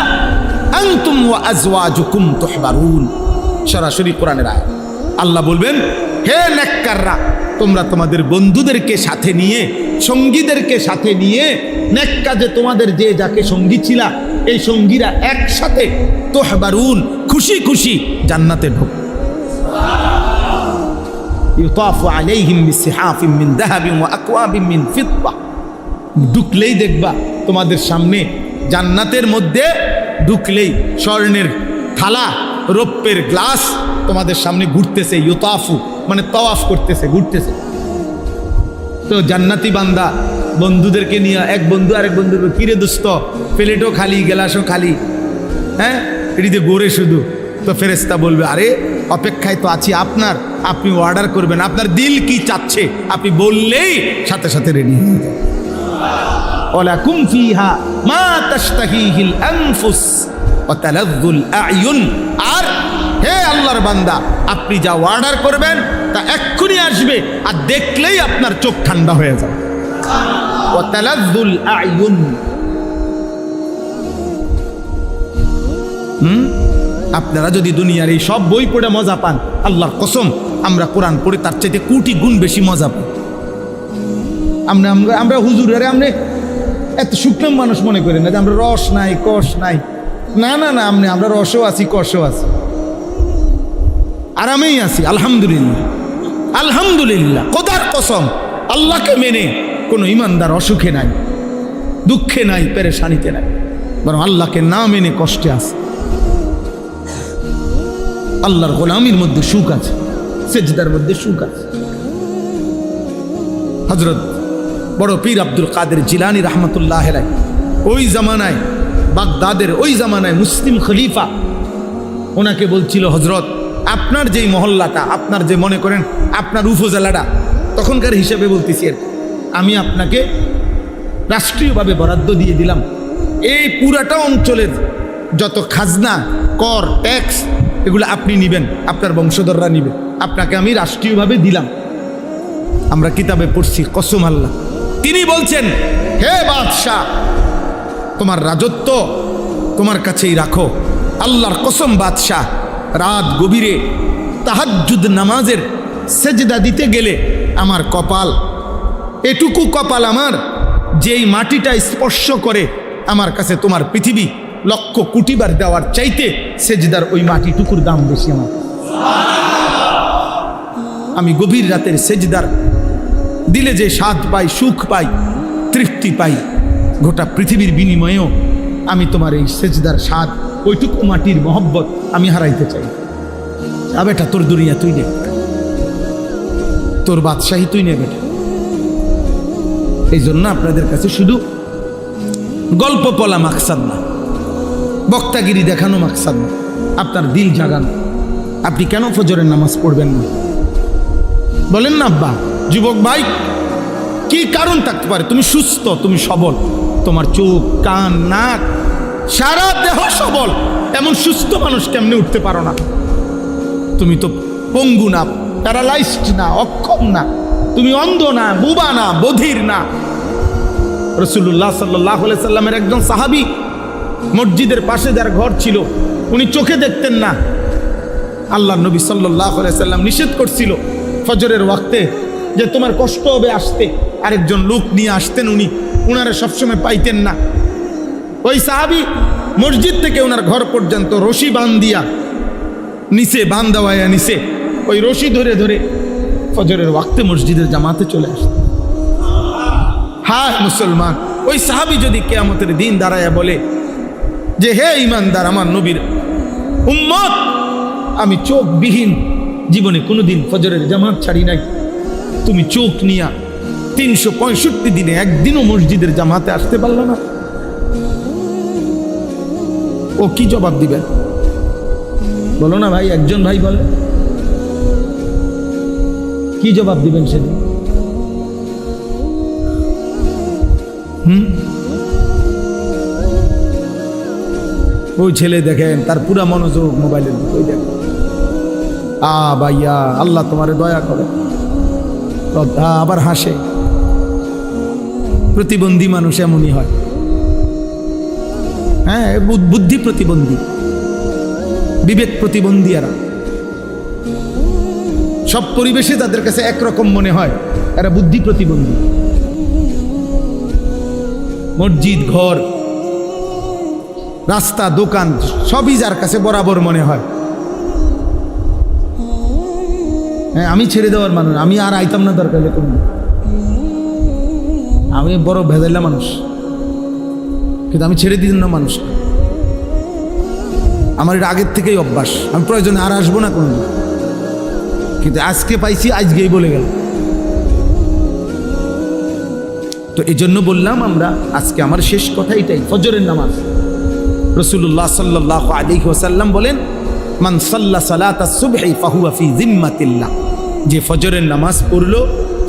আনতুম ওয়া আজওয়াজুকুম তুহবারুন, সরাসরি কোরআনের আয়াত। আল্লাহ বলবেন, হে নেককাররা, তোমরা তোমাদের বন্ধুদেরকে সাথে নিয়ে, সঙ্গীদেরকে সাথে নিয়ে নেক কাজে তোমাদের যে যাকে সঙ্গী ছিলা, এই সঙ্গীরা একসাথে তুহবারুন, খুশি খুশি জান্নাতে ঢুকবে। ইউতাফু আলাইহিম বিসিহাফিন মিন যাহাবিন ওয়া আকওয়াবিন মিন ফিদ্দা, ঢুকলেই দেখবা তোমাদের সামনে জান্নাতের মধ্যে ঢুকলেই স্বর্ণের থালা, রৌপ্যের গ্লাস তোমাদের সামনে ঘুরতেছে। ইউতাফু মানে তাওয়াফ করতেছে, ঘুরতেছে। তো জান্নাতি বান্দা বন্ধুদেরকে নিয়ে, এক বন্ধু আরেক বন্ধুর, কিরে দোস্ত প্লেটও খালি গ্লাসও খালি, হ্যাঁ এটিতে গোরে শুধু। তো ফেরেশতা বলবে, আরে অপেক্ষায় তো আছি আপনার, আপনি অর্ডার করবেন, আপনার দিল কি চাচ্ছে আপনি বললেই সাথে সাথে রেডি হয়ে যাবে। ওয়ালাকুম ফিহা মা তাশতাহিহিল আনফুস ওয়া তালাযযুল আ'য়ুন, আর হে আল্লাহর বান্দা, আপনি যা অর্ডার করবেন তা এক্ষুনি আসবে, আর দেখলেই আপনার চোখ ঠান্ডা হয়ে যাবে। ওয়াতালাযুল আ'য়ুন, আপনারা যদি দুনিয়ার এই সব বই পড়ে মজা পান, আল্লাহর কসম আমরা কোরআন পড়ে তার চাইতে কোটি গুণ বেশি মজা পাই। আমরা হুজুর, আরে আমরা এত শুকনো মানুষ মনে করি না যে আমরা রস নাই কষ নাই, না না না, আমরা রসও আছি কষও আছি, আরামেই আছি। আলহামদুলিল্লাহ, আলহামদুলিল্লাহ। খোদার কসম, আল্লাহকে মেনে কোনো ইমানদার অসুখে নাই, দুঃখে নাই, পেরেশানিতে নাই, বরং আল্লাহকে না মেনে কষ্টে আছে। আল্লাহর গোলামির মধ্যে সুখ আছে, সেজদার মধ্যে সুখ আছে। হযরত বড় পীর আব্দুল কাদের জিলানী রাহমাতুল্লাহ আলাইহি ওই জামানায়, বাগদাদের ওই জামানায় মুসলিম খলিফা ওনাকে বলছিল, হযরত আপনার যেই মহল্লাটা, আপনার যে মনে করেন আপনার উপজেলাটা, তখনকার হিসেবে বলতেছি, আমি আপনাকে রাষ্ট্রীয়ভাবে বরাদ্দ দিয়ে দিলাম, এই পুরাটা অঞ্চলের যত খাজনা, কর, ট্যাক্স এগুলো আপনি নেবেন, আপনার বংশধররা নেবে, আপনাকে আমি রাষ্ট্রীয়ভাবে দিলাম। আমরা কিতাবে পড়ছি, কসম আল্লাহ। তিনি বলছেন, হে বাদশাহ, তোমার রাজত্ব তোমার কাছেই রাখো। আল্লাহর কসম বাদশাহ, রাত গভীরে তাহাজ্জুদ নামাজের সেজদা দিতে গেলে আমার কপাল, এটুকু কপাল আমার, যেই মাটিটা স্পর্শ করে আমার কাছে তোমার পৃথিবী লক্ষ কোটিবার দেওয়ার চাইতে সেজদার ওই মাটিটুকুর দাম বেশি আমার। আমি গভীর রাতের সেজদার দিলে যে স্বাদ পাই, সুখ পাই, তৃপ্তি পাই, গোটা পৃথিবীর বিনিময়েও আমি তোমার এই সেজদার স্বাদ, ওইটুকু মাটির মহব্বত আমি হারাইতে চাই। বেটা, তোর দুনিয়া তুই নে, তোর বাদশাহী তুই নে বেটা। এই জন্য আপনাদের কাছে শুধু গল্প বলা মাকসাদ না, বক্তাগিরি দেখানো মাকসাদ না, আপনার দিল জাগানো। আপনি কেন ফজরের নামাজ পড়বেন না বলেন না আব্বা? যুবক ভাই, কি কারণ থাকতে পারে? তুমি সুস্থ, তুমি সবল, তোমার চোখ, কান, নাক, সারা দেহ সবল, এমন সুস্থ মানুষ কেমনে উঠতে পারো না? তুমি তো পঙ্গু না, প্যারালাইজড না, অক্ষম না, তুমি অন্ধ না, বুবা না, বধির না। রাসূলুল্লাহ সাল্লাল্লাহু আলাইহি সাল্লামের একজন সাহাবী, মসজিদের পাশে যার ঘর ছিল, উনি চোখে দেখতেন না। আল্লাহর নবী সাল্লাল্লাহু আলাইহি সাল্লাম নিষেধ করছিল ফজরের ওয়াক্তে যে তোমার কষ্ট হবে আসতে, আরেকজন লোক নিয়ে আসতেন, উনারা সবসময় পাইতেন না। ওই সাহাবী মসজিদ থেকে ওনার ঘর পর্যন্ত রশি বান্ধিয়া নিচে, বান্ধাওয়ায়া নিচে, ওই রশি ধরে ধরে ফজরের ওয়াক্তে মসজিদের জামাতে চলে আসতেন। হায় মুসলমান, ওই সাহাবী যদি কিয়ামতের দিন দাঁড়ায়া বলে যে হে ঈমানদার, আমার নবীর উম্মত, আমি চোখবিহীন জীবনে কোনোদিন ফজরের জামাত ছাড়ি নাই, তুমি চোখ নিয়া 365 দিনে একদিনও মসজিদের জামাতে আসতে পারল না, ও কি জবাব দিবেন? বলো না ভাই, একজন ভাই বলে, কি জবাব দিবেন সেদিন? ওই ছেলে দেখেন, তার পুরা মনোযোগ মোবাইলের দিকে, ওই দেখেন। ভাইয়া, আল্লাহ তোমারে দয়া করে, আবার হাসে। প্রতিবন্ধী মানুষ এমনই হয়, হ্যাঁ, বুদ্ধি প্রতিবন্ধী, বিবেক প্রতিবন্ধী। এরা সব পরিবেশে তাদের কাছে একরকম মনে হয়, এরা বুদ্ধি প্রতিবন্ধী। মসজিদ, ঘর, রাস্তা, দোকান সবই যার কাছে বরাবর মনে হয়। হ্যাঁ, আমি ছেড়ে দেওয়ার মানুষ, আমি আর আইতাম না দরকার হলে কোন, আমি বড় ভেজাইলা মানুষ, কিন্তু আমি ছেড়ে দিতাম না মানুষ। আমার এটা আগের থেকেই অভ্যাস, আমি প্রয়োজনে আর আসবো না কোনো, কিন্তু আজকে পাইছি, আজকেই বলে গেল। তো এই জন্য বললাম, আমরা আজকে আমার শেষ কথা এটাই, ফজরের নামাজ। রাসূলুল্লাহ সাল্লাল্লাহু আলাইহি ওয়াসাল্লাম বলেন, মান সাল্লা সালাতাস সুবহি ফাহুয়া ফি জিম্মাতিল্লাহ, যে ফজরের নামাজ পড়লো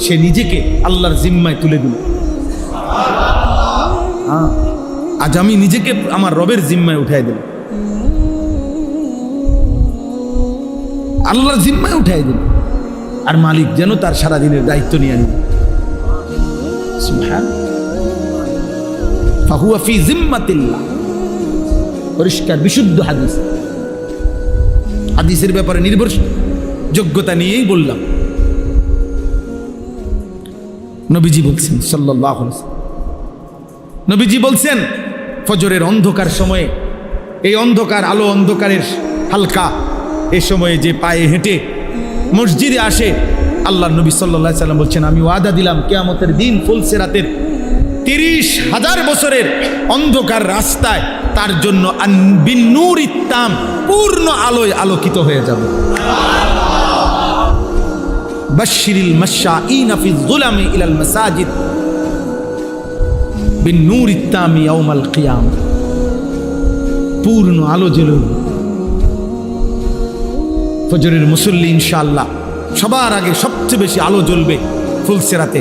সে নিজেকে আল্লাহর জিম্মায় তুলে দিল। আজ আমি নিজেকে আমার রবের জিম্মায় উঠাই দিলাম। আল্লাহর জিম্মায় উঠাই দিল, আর মালিক যেন তার সারাদিনের দায়িত্ব নিয়ে নিল। ফাহুয়া ফি জিম্মাতিল্লাহ, পরিষ্কার বিশুদ্ধ হাদিস। হাদিসের ব্যাপারে নির্ভরযোগ্যতা নিয়েই বললাম। নবীজি বলছেন সাল্লাল্লাহু আলাইহি ওয়াসাল্লাম, নবীজি বলছেন ফজরের অন্ধকার সময়ে, এই অন্ধকার আলো অন্ধকারের হালকা এই সময়ে যে পায়ে হেঁটে মসজিদে আসে, আল্লাহ নবী সাল্লাল্লাহু আলাইহি ওয়াসাল্লাম বলছেন আমি ওয়াদা দিলাম কিয়ামতের দিন ফুলসিরাতের 30,000 বছরের অন্ধকার রাস্তায় তার জন্য বিন্নুরিত তাম, পূর্ণ আলোয় আলোকিত হয়ে যাবে। বাশশিরিল মাশাঈনা ফিয যুলামি ইলাল মাসাজিদ বিন্নুরিত তাম ইয়াউমাল কিয়ামা, পূর্ণ আলো জ্বলবে। ফজরের মুসল্লি ইনশাআল্লাহ সবার আগে সবচেয়ে বেশি আলো জ্বলবে ফুলসিরাতে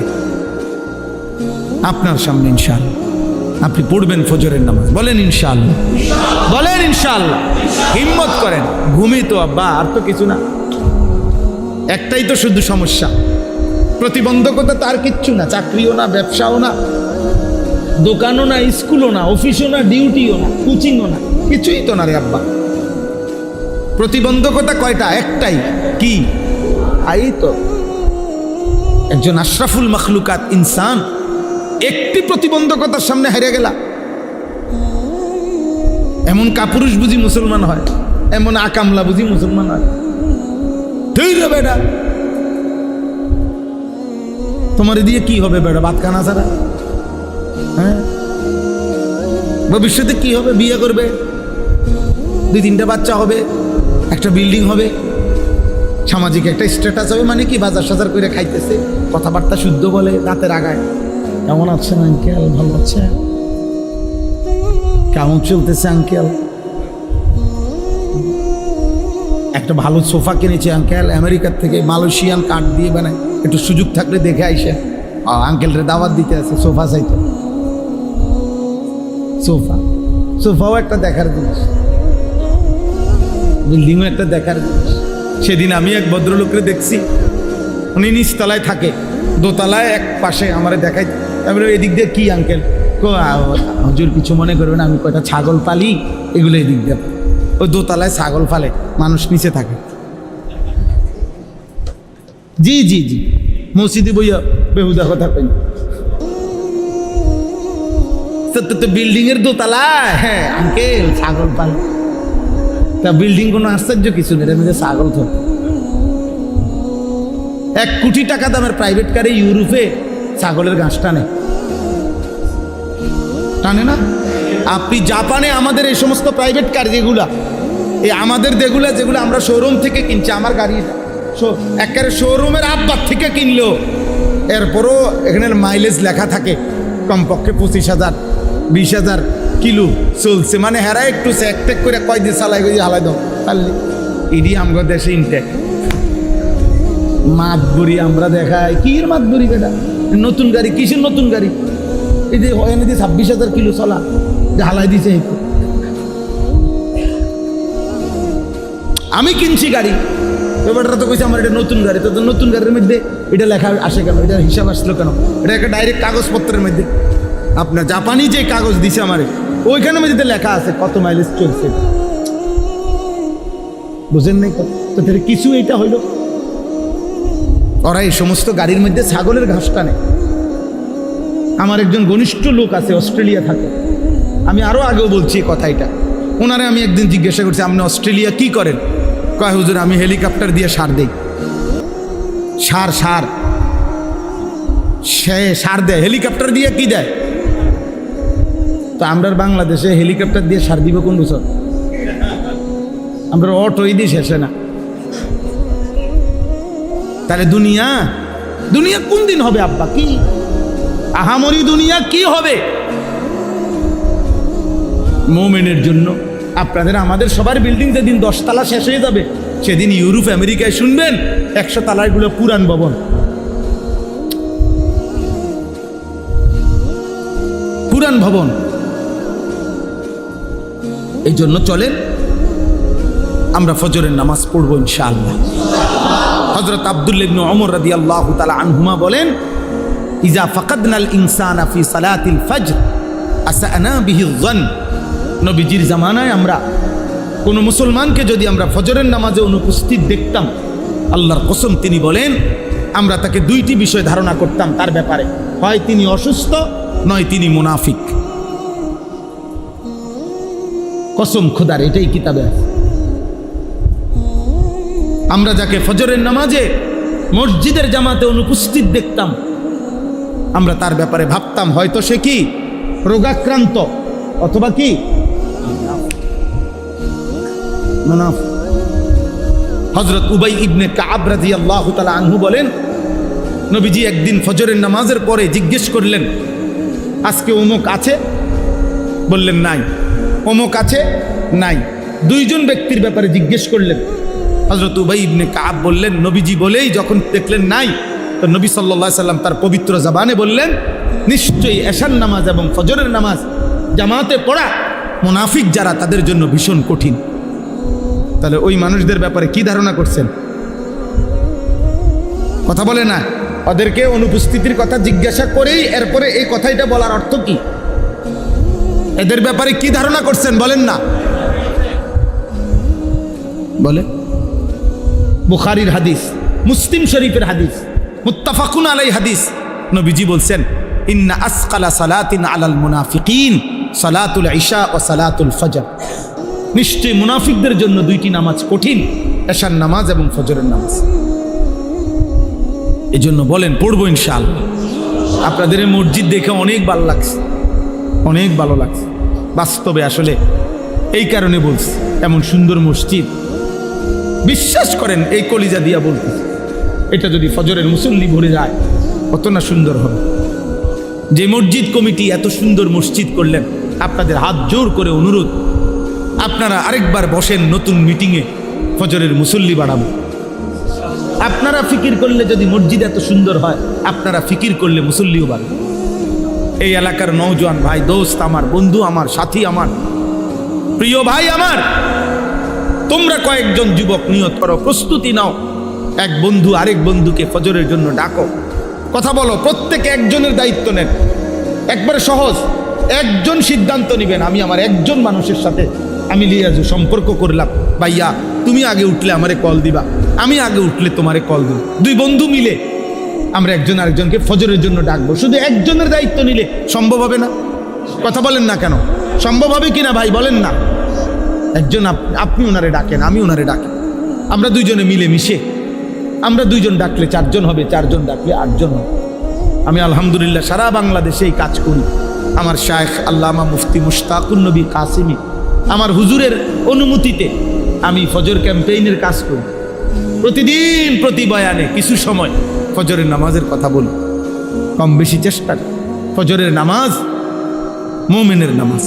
আপনার সামনে। ইনশাআল্লাহ আপনি পড়বেন ফজরের নামাজ, বলেন ইনশাআল্লাহ, বলেন ইনশাআল্লাহ। হিম্মত করেন। ঘুমি তো আব্বা, আর তো কিছু না, একটাই তো শুধু সমস্যা, প্রতিবন্ধকতা তার কিচ্ছু না, চাকরিও না, ব্যবসাও না, দোকানও না, স্কুলও না, অফিসও না, ডিউটিও না, কোচিংও না, কিছুই তো না রে আব্বা। প্রতিবন্ধকতা কয়টা? একটাই, কি? এই তো একজন আশরাফুল মখলুকাত ইনসান একটি প্রতিবন্ধকতার সামনে হেরে গেলা। এমন কাপুরুষ বুঝি মুসলমান হয়, এমন আকামলা বুঝি মুসলমান হয়? বেটা তোমার দিয়ে কি হবে বেটা? ভাত খানা ছাড়া? হ্যাঁ, ভবিষ্যতে কি হবে? বিয়ে করবে, 2-3টা বাচ্চা হবে, একটা বিল্ডিং হবে, সামাজিক একটা স্ট্যাটাস হবে। মানে কি? বাজার সাজার করে খাইতেছে, কথাবার্তা শুদ্ধ বলে, দাঁতের আগায়। কেমন আছেন আঙ্কেল? ভালো আছে? কেমন চলতেছে আঙ্কেল? একটা ভালো সোফা কিনেছে আঙ্কেল, আমেরিকার থেকে, মালয়েশিয়ান কাঠ দিয়ে বানায়, একটু সুযোগ থাকলে দেখে আইসে। আঙ্কেলরে দাওয়াত দিতে আছে, সোফা চাইতো। সোফাও একটা দেখার জিনিস, বিল্ডিংও একটা দেখার জিনিস। সেদিন আমি এক ভদ্রলোককে দেখছি, উনি নিচতলায় থাকে, দোতলায় এক পাশে আমারে দেখাই। আমি এদিক দিয়ে কি আঙ্কেল? হুজুর কিছু মনে করবেন, আমি কয়টা ছাগল পালি, এগুলো এদিক দিয়ে। ওই দোতলায় ছাগল ফালে, মানুষ নিচে থাকে। জি জি জি, মসজিদে বইয়া বেহুদা কথা কই। তো বিল্ডিং এর দোতলায়, হ্যাঁ আঙ্কেল ছাগল পালে। তা বিল্ডিং কোনো আশ্চর্য কিছু নেই, এর মধ্যে ছাগল তো। 1 কোটি টাকা দামের প্রাইভেট কারে ইউরোপে ছাগলের ঘাস টানে না? আপনি জাপানে আমাদের এই সমস্ত প্রাইভেট কার যেগুলা, এই আমাদের যেগুলো আমরা শোরুম থেকে কিনছি, আমার গাড়ি একেবারে শোরুমের আব্বার থেকে কিনলেও এরপরও এখানে মাইলেজ লেখা থাকে কমপক্ষে 25,000 20,000 কিলো চলছে। মানে হেরা একটু চেক করে কয় দিয়ে চালাই গিয়ে হালাই দাও, তাহলে ইডি আমার দেশে ইনটেক মাতবুরি আমরা দেখাই। কির মাতবুরি বেটা? নতুন গাড়ি, কিসের নতুন গাড়ি? এই যে হয় না 26,000 কিলো চলা, যে হালাই দিছে। আমি কিনছি গাড়ি, ব্যাপারটা তো কইছে আমার এটা নতুন গাড়ি। তো নতুন গাড়ির মধ্যে এটা লেখা আসে কেন? এটার হিসাব আসলো কেন? এটা একটা ডাইরেক্ট কাগজপত্রের মধ্যে, আপনার জাপানি যে কাগজ দিছে আমারে, ওইখানে মধ্যে লেখা আছে কত মাইলেজ চলছে। বুঝেন নাই? তো কিছু এইটা হইল, ওরা এই সমস্ত গাড়ির মধ্যে ছাগলের ঘাস টানে। আমার একজন ঘনিষ্ঠ লোক আছে, অস্ট্রেলিয়া থাকে। আমি আরো আগেও বলছি এই কথা, এটা ওনারে আমি একদিন জিজ্ঞাসা করছি, আপনি অস্ট্রেলিয়া কি করেন? কয় হুজুর আমি হেলিকপ্টার দিয়ে সার দেই। সার দেয় হেলিকপ্টার দিয়ে। কি দেয়? তো আমরা বাংলাদেশে হেলিকপ্টার দিয়ে সার দিব কোন বছর? আমরা অটোই দিয়ে শেষে না। তাহলে দুনিয়া কোন দিন হবে আব্বা? কি আহামরি দুনিয়া কি হবে মোমেনের জন্য? আপনাদের আমাদের সবার বিল্ডিং যেদিন 10 তলা শেষ হয়ে যাবে, সেদিন ইউরোপ আমেরিকায় শুনবেন 100 তলার গুলো পুরান ভবন। এই জন্য চলেন আমরা ফজরের নামাজ পড়ব ইনশাআল্লাহ। হযরত আব্দুল্লাহ ইবনে ওমর রাদিয়াল্লাহু তাআলা আনহুমা বলেন, ইজা ফাকাদনাল ইনসানা ফি সালাতিল ফজর আসানা বিহি যন। নবীজির জামানায় আমরা কোন মুসলমানকে যদি আমরা ফজরের নামাজে অনুপস্থিত দেখতাম, আল্লাহর কসম তিনি বলেন আমরা তাকে দুইটি বিষয় ধারণা করতাম তার ব্যাপারে, হয় তিনি অসুস্থ নয় তিনি মুনাফিক। কসম খোদার, এটাই কিতাবে আছে। আমরা যাকে ফজরের নামাজে মসজিদের জামাতে অনুপস্থিত দেখতাম, আমরা তার ব্যাপারে ভাবতাম হয়তো সে কি রোগাক্রান্ত অথবা কি মুনাফিক। হযরত উবাই ইবনে কাব রাদিয়াল্লাহু তাআলা আনহু বলেন, নবীজি একদিন ফজরের নামাজের পরে জিজ্ঞেস করলেন, আজকে অমুক আছে? বললেন নাই। অমুক আছে? নাই। দুইজন ব্যক্তির ব্যাপারে জিজ্ঞেস করলেন। হযরত উবাই ইবনে কাব বললেন, নবীজি বলেই যখন দেখলেন নাই, তো নবী সাল্লাল্লাহু আলাইহি সাল্লাম তার পবিত্র জবানে বললেন, নিশ্চয়ই এশার নামাজ এবং ফজরের নামাজ জামাতে পড়া মুনাফিক যারা তাদের জন্য ভীষণ কঠিন। তাহলে ওই মানুষদের ব্যাপারে কি ধারণা করছেন? কথা বলে না, ওদেরকে অনুপস্থিতির কথা জিজ্ঞাসা করেই এরপরে এই কথাটা বলার অর্থ কি? এদের ব্যাপারে কি ধারণা করছেন বলেন না? বলে বুখারীর হাদিস, মুসলিম শরীফের হাদিস, মুত্তাফাকুন আলাই হাদিস, নবীজি বলছেন, ইন্না আসকালা সালাতিন আলাল মুনাফিকিন সালাতুল ইশা ও সালাতুল ফজর। নিশ্চয়ই মুনাফিকদের জন্য দুইটি নামাজ কঠিন, এশার নামাজ এবং ফজরের নামাজ। এই জন্য বলেন পড়বো ইনশাআল্লাহ। আপনাদের এই মসজিদ দেখে অনেক ভালো লাগছে, অনেক ভালো লাগছে। বাস্তবে আসলে এই কারণে বলছি, এমন সুন্দর মসজিদ, বিশ্বাস করেন এই কলিজা দিয়া বলতেছি, এটা যদি ফজরের মুসল্লি ভরে যায় কত না সুন্দর হবে। যে মসজিদ কমিটি এত সুন্দর মসজিদ করলেন, আপনাদের হাত জোর করে অনুরোধ, আপনারা আরেকবার বসেন নতুন মিটিংয়ে, ফজরের মুসল্লি বাড়াবো। আপনারা ফিকির করলে যদি মসজিদ এত সুন্দর হয়, আপনারা ফিকির করলে মুসল্লিও বাড়বে। এই এলাকার নওজোয়ান ভাই, দোস্ত আমার, বন্ধু আমার, সাথী আমার, প্রিয় ভাই আমার, তোমরা কয়েকজন যুবক নিয়ত করো, প্রস্তুতি নাও, এক বন্ধু আরেক বন্ধুকে ফজরের জন্য ডাকো, কথা বলো, প্রত্যেকে একজনের দায়িত্ব নেন। একবারে সহজ, একজন সিদ্ধান্ত নেবেন, আমি আমার একজন মানুষের সাথে আমি লিয়াজু সম্পর্ক করলাম, ভাইয়া তুমি আগে উঠলে আমারে কল দিবা, আমি আগে উঠলে তোমারে কল দিব। দুই বন্ধু মিলে আমরা একজন আরেকজনকে ফজরের জন্য ডাকবো। শুধু একজনের দায়িত্ব নিলে সম্ভব হবে না। কথা বলেন না কেন? সম্ভব হবে কিনা ভাই বলেন না? একজন আপনি ওনারে ডাকেন, আমি ওনারে ডাকি, আমরা দুইজনে মিলে মিশে, আমরা দুইজন ডাকলে চারজন হবে, চারজন ডাকলে আটজন হবে। আমি আলহামদুলিল্লাহ সারা বাংলাদেশে এই কাজ করি। আমার শায়েখ আল্লামা মুফতি মুশতাকুন নবী কাসিমি, আমার হুজুরের অনুমতিতে আমি ফজর ক্যাম্পেইনের কাজ করি। প্রতিদিন প্রতি বয়ানে কিছু সময় ফজরের নামাজের কথা বলি, কম বেশি চেষ্টা। ফজরের নামাজ মুমিনের নামাজ,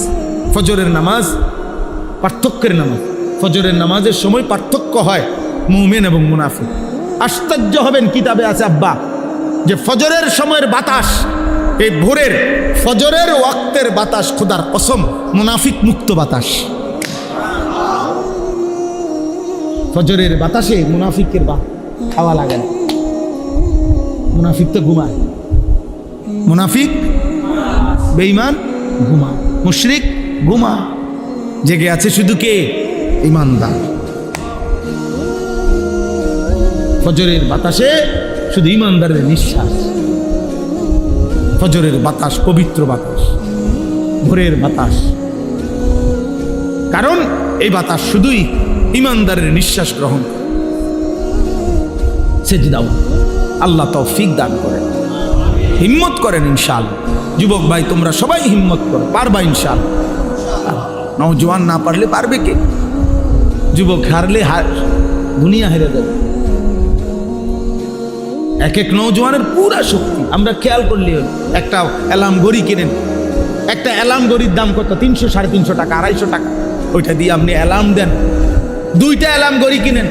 ফজরের নামাজ পার্থক্যের নামাজ। ফজরের নামাজের সময় পার্থক্য হয় মুমিন এবং মুনাফিক। আশ্চর্য হবেন, কিতাবে আছে আব্বা, যে ফজরের সময়ের বাতাস, এই ভোরের ফজরের ওয়াক্তের বাতাস, খোদার কসম মুনাফিক মুক্ত বাতাস। ফজরের বাতাসে মুনাফিকের খাওয়া লাগে না। মুনাফিক তো ঘুমায়, মুনাফিক বেঈমান ঘুমায়, মুশরিক ঘুমায়, জেগে আছে শুধু কে? ঈমানদার। ফজরের বাতাসে শুধু ঈমানদারের নিঃশ্বাস। ফজরের বাতাস পবিত্র বাতাস, ভোরের বাতাস, কারণ এই বাতাস শুধুই ঈমানদারের নিঃশ্বাস গ্রহণ। সেজদাও আল্লাহ তৌফিক দান করেন, হিম্মত করেন ইনশাআল্লাহ। যুবক ভাই তোমরা সবাই হিম্মত করো, পারবা ইনশাআল্লাহ। নওজোয়ান না পারলে পারবে কে? যুবক হারলে দুনিয়া হেরে যাবে। এক এক নওজোয়ানের পুরা শক্তি আমরা খেয়াল করলে, একটা অ্যালার্ম ঘড়ি কিনেন, একটা অ্যালার্ম ঘড়ির দাম কত? 300, 350 টাকা, 250 টাকা। ওইটা দিয়ে আপনি অ্যালার্ম দেন। দুইটা অ্যালার্ম ঘড়ি কিনেন,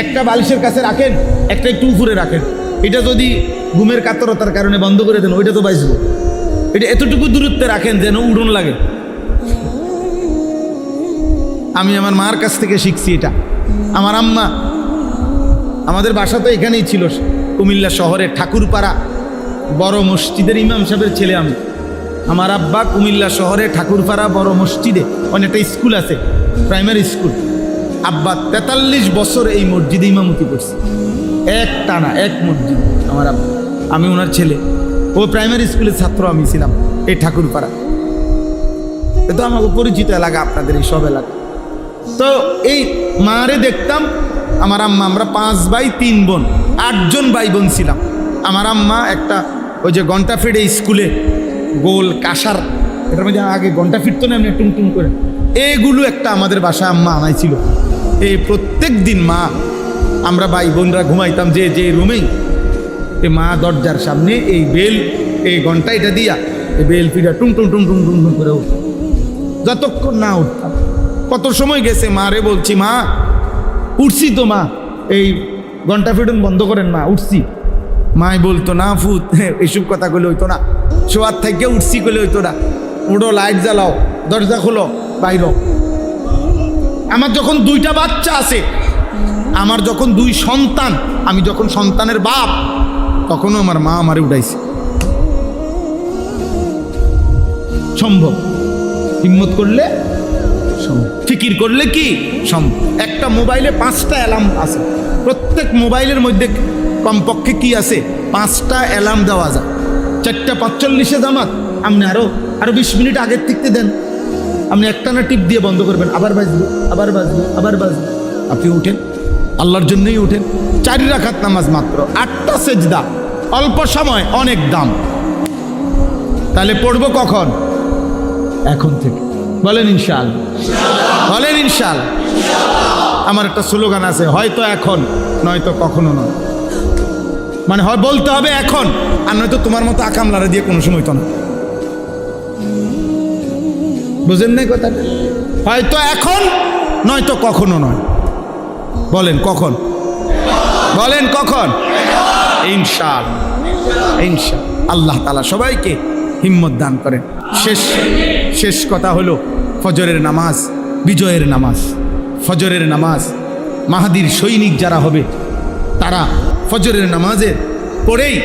একটা বালিশের কাছে রাখেন, একটা একটু উপরে রাখেন। এটা যদি ঘুমের কাতরতার কারণে বন্ধ করে দেন, ওইটা তো বাঁচবো। এটা এতটুকু দূরত্বে রাখেন যেন উড়ন লাগে। আমি আমার মার কাছ থেকে শিখছি এটা। আমার আম্মা, আমাদের বাসা তো এখানেই ছিল, কুমিল্লা শহরের ঠাকুরপাড়া বড় মসজিদের ইমাম সাহেবের ছেলে আমি। আমার আব্বা কুমিল্লা শহরে ঠাকুরপাড়া বড় মসজিদে অনেকটা স্কুল আছে, প্রাইমারি স্কুল। আব্বা 43 বছর এই মসজিদে ইমামতি করছে, এক টানা এক মসজিদ। আমার আব্বা, আমি ওনার ছেলে। ও প্রাইমারি স্কুলের ছাত্র, আমি ছিলাম এই ঠাকুরপাড়া। এ তো আমাকে পরিচিত এলাকা, আপনাদের এই সব এলাকা। তো এই মারে দেখতাম, আমার আম্মা, আমরা 5 ভাই 3 বোন, 8 জন ভাই বোন ছিলাম। আমার আম্মা একটা ওই যে ঘন্টা ফিরে স্কুলে গোল কাঁসার, এটার মধ্যে আগে ঘন্টা ফিরতো না এমনি টুমটুম করে, এগুলো একটা আমাদের বাসায় আম্মা আনাইছিল। এই প্রত্যেক দিন মা, আমরা ভাই বোনরা ঘুমাইতাম যে যে রুমেই, এই মা দরজার সামনে এই বেল, এই ঘন্টা এটা দিয়া এই বেল ফিরা টুম টুম টুম টুম টুম টুম করে উঠতাম, যতক্ষণ না উঠতাম। কত সময় গেছে, মারে বলছি, মা উঠছি তো, মা এই ঘন্টা ফিটুন বন্ধ করেন, মা উঠছি। মাই বলতো, না ফুত, এইসব কথা কইলে হইতো না, শোয়ার থেকে উঠছি কইলে হইতো না, উঠো, লাইট জ্বালাও, দরজা খোলো, বাইর। আমার যখন 2টা বাচ্চা আছে, আমার যখন 2 সন্তান, আমি যখন সন্তানের বাপ, তখনও আমার মা আমারে উঠাইছে। সম্ভব, হিম্মত করলে সম্ভব, ফিকির করলে কি সম্ভব। একটা মোবাইলে 5টা অ্যালার্ম আছে, প্রত্যেক মোবাইলের মধ্যে কমপক্ষে কি আছে, 5টা অ্যালার্ম দেওয়া যায়। 4:45 জামাত, আপনি আরো 20 মিনিট আগের থেকে দেন, আপনি একটানা টিপ দিয়ে বন্ধ করবেন, আবার বাজবে, আবার বাজবে, আবার বাজবে, আপনি উঠেন, আল্লাহর জন্যই উঠেন। 4 রাকাত নামাজ মাত্র, 8টা সেজদা, অল্প সময়, অনেক দাম। তাহলে পড়বো কখন? এখন থেকে। বলেন ইনশাআল্লাহ, বলেন ইনশাআল্লাহ। আমার একটা স্লোগান আছে, হয়তো এখন, নয়তো কখনো নয়। মানে হয় বলতে হবে এখন, আর নয়তো তোমার মতো আকামলারা দিয়ে কোনো সময় তো না। বুঝেন নাই কথা? হয়তো এখন, নয়তো কখনো নয়। বলেন কখন? বলেন কখন? ইনশাআল্লাহ, ইনশাআল্লাহ। আল্লাহ তাআলা সবাইকে হিম্মত দান করেন। শেষ কথা হলো, ফজরের নামাজ বিজয়ের নামাজ। ফজরের নামাজ, মাহাদির সৈনিক যারা হবে তারা ফজরের নামাজে পড়েই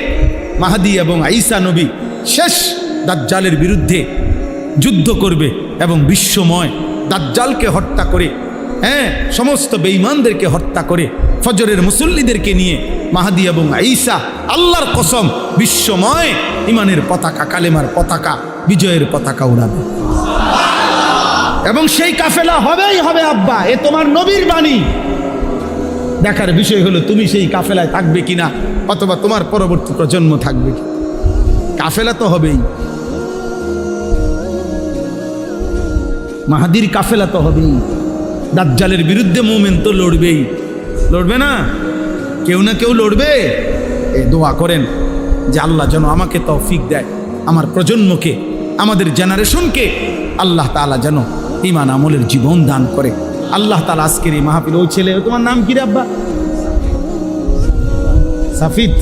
মাহাদি এবং ঈসা নবী শেষ দাজ্জালের বিরুদ্ধে যুদ্ধ করবে এবং বিশ্বময় দাজ্জালকে হত্যা করে, সমস্ত বেঈমানদেরকে হত্যা করে, ফজরের মুসল্লিদেরকে নিয়ে মাহাদি এবং ঈসা, আল্লাহর কসম, বিশ্বময় ইমানের পতাকা, কালেমার পতাকা, বিজয়ের পতাকা উড়াবে। এবং সেই কাফেলা হবেই হবে। আব্বা, এ তোমার নবীর বাণী। দেখার বিষয় হলো তুমি সেই কাফেলায় থাকবে কিনা, অথবা তোমার পরবর্তী প্রজন্ম থাকবে কি। কাফেলা তো হবেই, মাহাদির কাফেলা তো হবেই। দাজ্জালের বিরুদ্ধে মুমিন তো লড়বেই, লড়বে না? কেউ না কেউ লড়বে। দোয়া করেন যে আল্লাহ যেন আমাকে তৌফিক দেয়, আমার প্রজন্মকে, আমাদের জেনারেশনকে আল্লাহ তাআলা যেন ঈমান আমলের জীবন দান করে। আল্লাহ তাআলা আজকের এই মাহফিল, ওই ছেলে, তোমার নাম কি রে আব্বা? সাফিদ।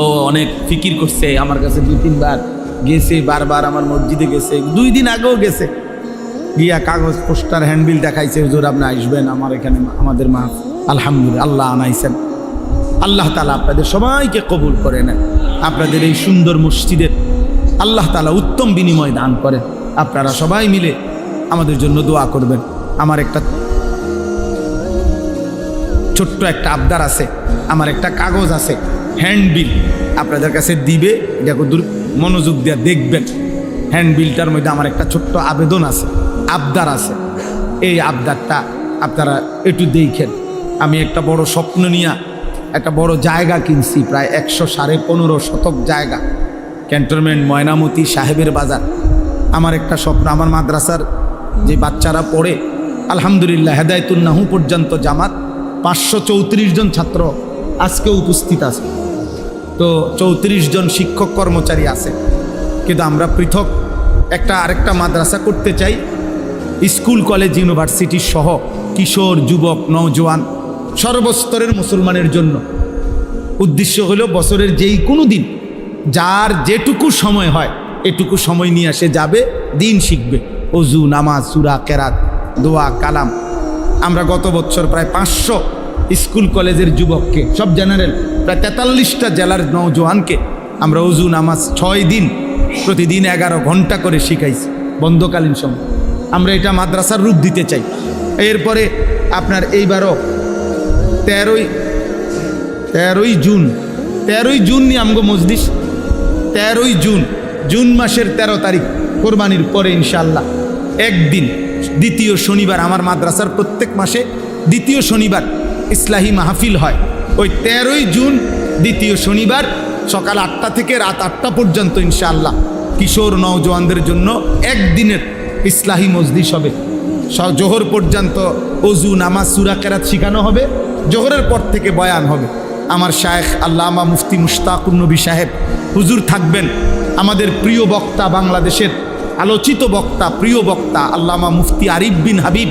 ও অনেক ফিকির করছে, আমার কাছে 2-3 বার গেছে, বারবার আমার মসজিদে গেছে, 2 দিন আগেও গেছে, গিয়া কাগজ পোস্টার হ্যান্ডবিল দেখাইছে, হুজুর আপনি আসবেন আমার এখানে, আমাদের মা। আলহামদুলিল্লাহ, আল্লাহ আনাইছেন। আল্লাহ তাআলা আপনাদের সবাইকে কবুল করে নেন। আপনাদের এই সুন্দর মসজিদের আল্লাহ তাআলা উত্তম বিনিময় দান করেন। আপনারা সবাই মিলে আমাদের জন্য দোয়া করবেন। আমার একটা ছোট্ট একটা আবদার আছে, আমার একটা কাগজ আছে, হ্যান্ডবিল আপনাদের কাছে দিবে, দেখো মনোযোগ দিয়ে দেখবেন। হ্যান্ডবিলটার মধ্যে আমার একটা ছোট্ট আবেদন আছে, আবদার আছে। এই আবদারটা আপনারা একটু দেখেন। আমি একটা বড় স্বপ্ন নিয়ে একটা বড় জায়গা কিনছি, প্রায় 115 শতক জায়গা, ক্যান্টনমেন্ট, ময়নামতি, সাহেবের বাজার। আমার একটা স্বপ্ন, আমার মাদ্রাসার যে বাচ্চারা পড়ে, আলহামদুলিল্লাহ হেদায়েতুন নাহু পর্যন্ত জামাত 534 জন ছাত্র আজকেও উপস্থিত আছে। তো 34 জন শিক্ষক কর্মচারী আছে। কিন্তু আমরা পৃথক একটা আরেকটা মাদ্রাসা করতে চাই, স্কুল, কলেজ, ইউনিভার্সিটি সহ কিশোর, যুবক, নওজোয়ান, সর্বস্তরের মুসলমানের জন্য। উদ্দেশ্য হলো বছরের যেই কোনো দিন যার যেটুকু সময় হয় এটুকু সময় নিয়ে আসে যাবে, দিন শিখবে, অজু, নামাজ, সূরা, কেরাত, দোয়া কালাম। আমরা গত বছর প্রায় 500 স্কুল কলেজের যুবককে, সব জেনারেল, প্রায় 43টা জেলার নওজোয়ানকে আমরা ওযু নামাজ 6 দিন প্রতিদিন 11 ঘন্টা করে শিখাইছি বন্ধকালীন সময়। আমরা এটা মাদ্রাসার রূপ দিতে চাই। এরপরে আপনার এইবারও 13ই জুন নিয়ে আমগো মজলিস। 13ই জুন মাসের 13 তারিখ কোরবানির পরে ইনশাআল্লাহ একদিন দ্বিতীয় শনিবার, আমার মাদ্রাসার প্রত্যেক মাসে দ্বিতীয় শনিবার ইসলাহি মাহফিল হয়। ওই 13ই জুন দ্বিতীয় শনিবার সকাল 8টা থেকে রাত 8টা পর্যন্ত ইনশাআল্লাহ কিশোর নওজোয়ানদের জন্য একদিনের ইসলাহি মজলিস হবে। জোহর পর্যন্ত ওযু নামাজ সূরা কেরাত শেখানো হবে। জোহরের পর থেকে বয়ান হবে। আমার শায়েখ আল্লামা মুফতি মুশতাকুন নবী সাহেব হুজুর থাকবেন। আমাদের প্রিয় বক্তা, বাংলাদেশের আলোচিত বক্তা, প্রিয় বক্তা আল্লামা মুফতি আরিফ বিন হাবিব,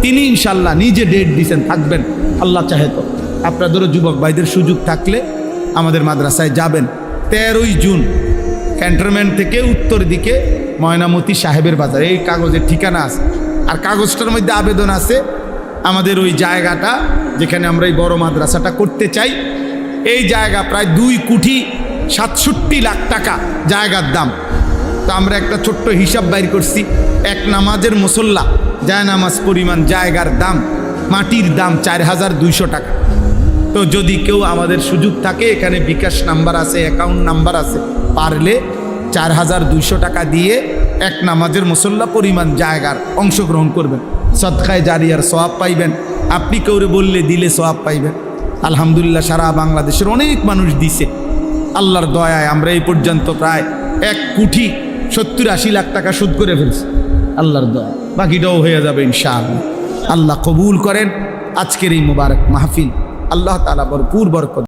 তিনি ইনশাআল্লাহ নিজে ডেট দিয়েছেন, থাকবেন আল্লাহ চাহে তো। আপনাদেরও যুবক ভাইদের সুযোগ থাকলে আমাদের মাদ্রাসায় যাবেন। 13ই জুন ক্যান্টনমেন্ট থেকে উত্তর দিকে ময়নামতি সাহেবের বাজার, এই কাগজের ঠিকানা আছে। আর কাগজটার মধ্যে আবেদন আছে আমাদের ওই জায়গাটা যেখানে আমরা এই বড় মাদ্রাসাটা করতে চাই। এই জায়গা প্রায় 2,67 লাখ টাকা জায়গার দাম। তো আমরা একটা ছোট্ট হিসাব বাইর করছি। এক নামাজের মুসল্লা জায়নামাজ পরিমাণ জায়গার দাম, মাটির দাম 4,200 টাকা। তো যদি কেউ আমাদের সুযোগ থাকে, এখানে বিকাশ নাম্বার আছে, অ্যাকাউন্ট নাম্বার আছে, পারলে 4,200 টাকা দিয়ে এক নামাজের মুসল্লা পরিমাণ জায়গার অংশগ্রহণ করবেন। সদকায়ে জারিয়ার সওয়াব পাইবেন। আপনি কেউরে বললে দিলে সওয়াব পাইবেন। আলহামদুলিল্লাহ সারা বাংলাদেশের অনেক মানুষ দিছে। আল্লাহর দয়ায় আমরা এই পর্যন্ত প্রায় 1,70,80 লাখ টাকা সুদ করে ফেলছি আল্লাহর দয়া। বাকিটাও হয়ে যাবে ইনশাআল্লাহ। আল্লাহ কবুল করেন আজকের এই মুবারক মাহফিল। আল্লাহ তাআলা ভরপুর বরকত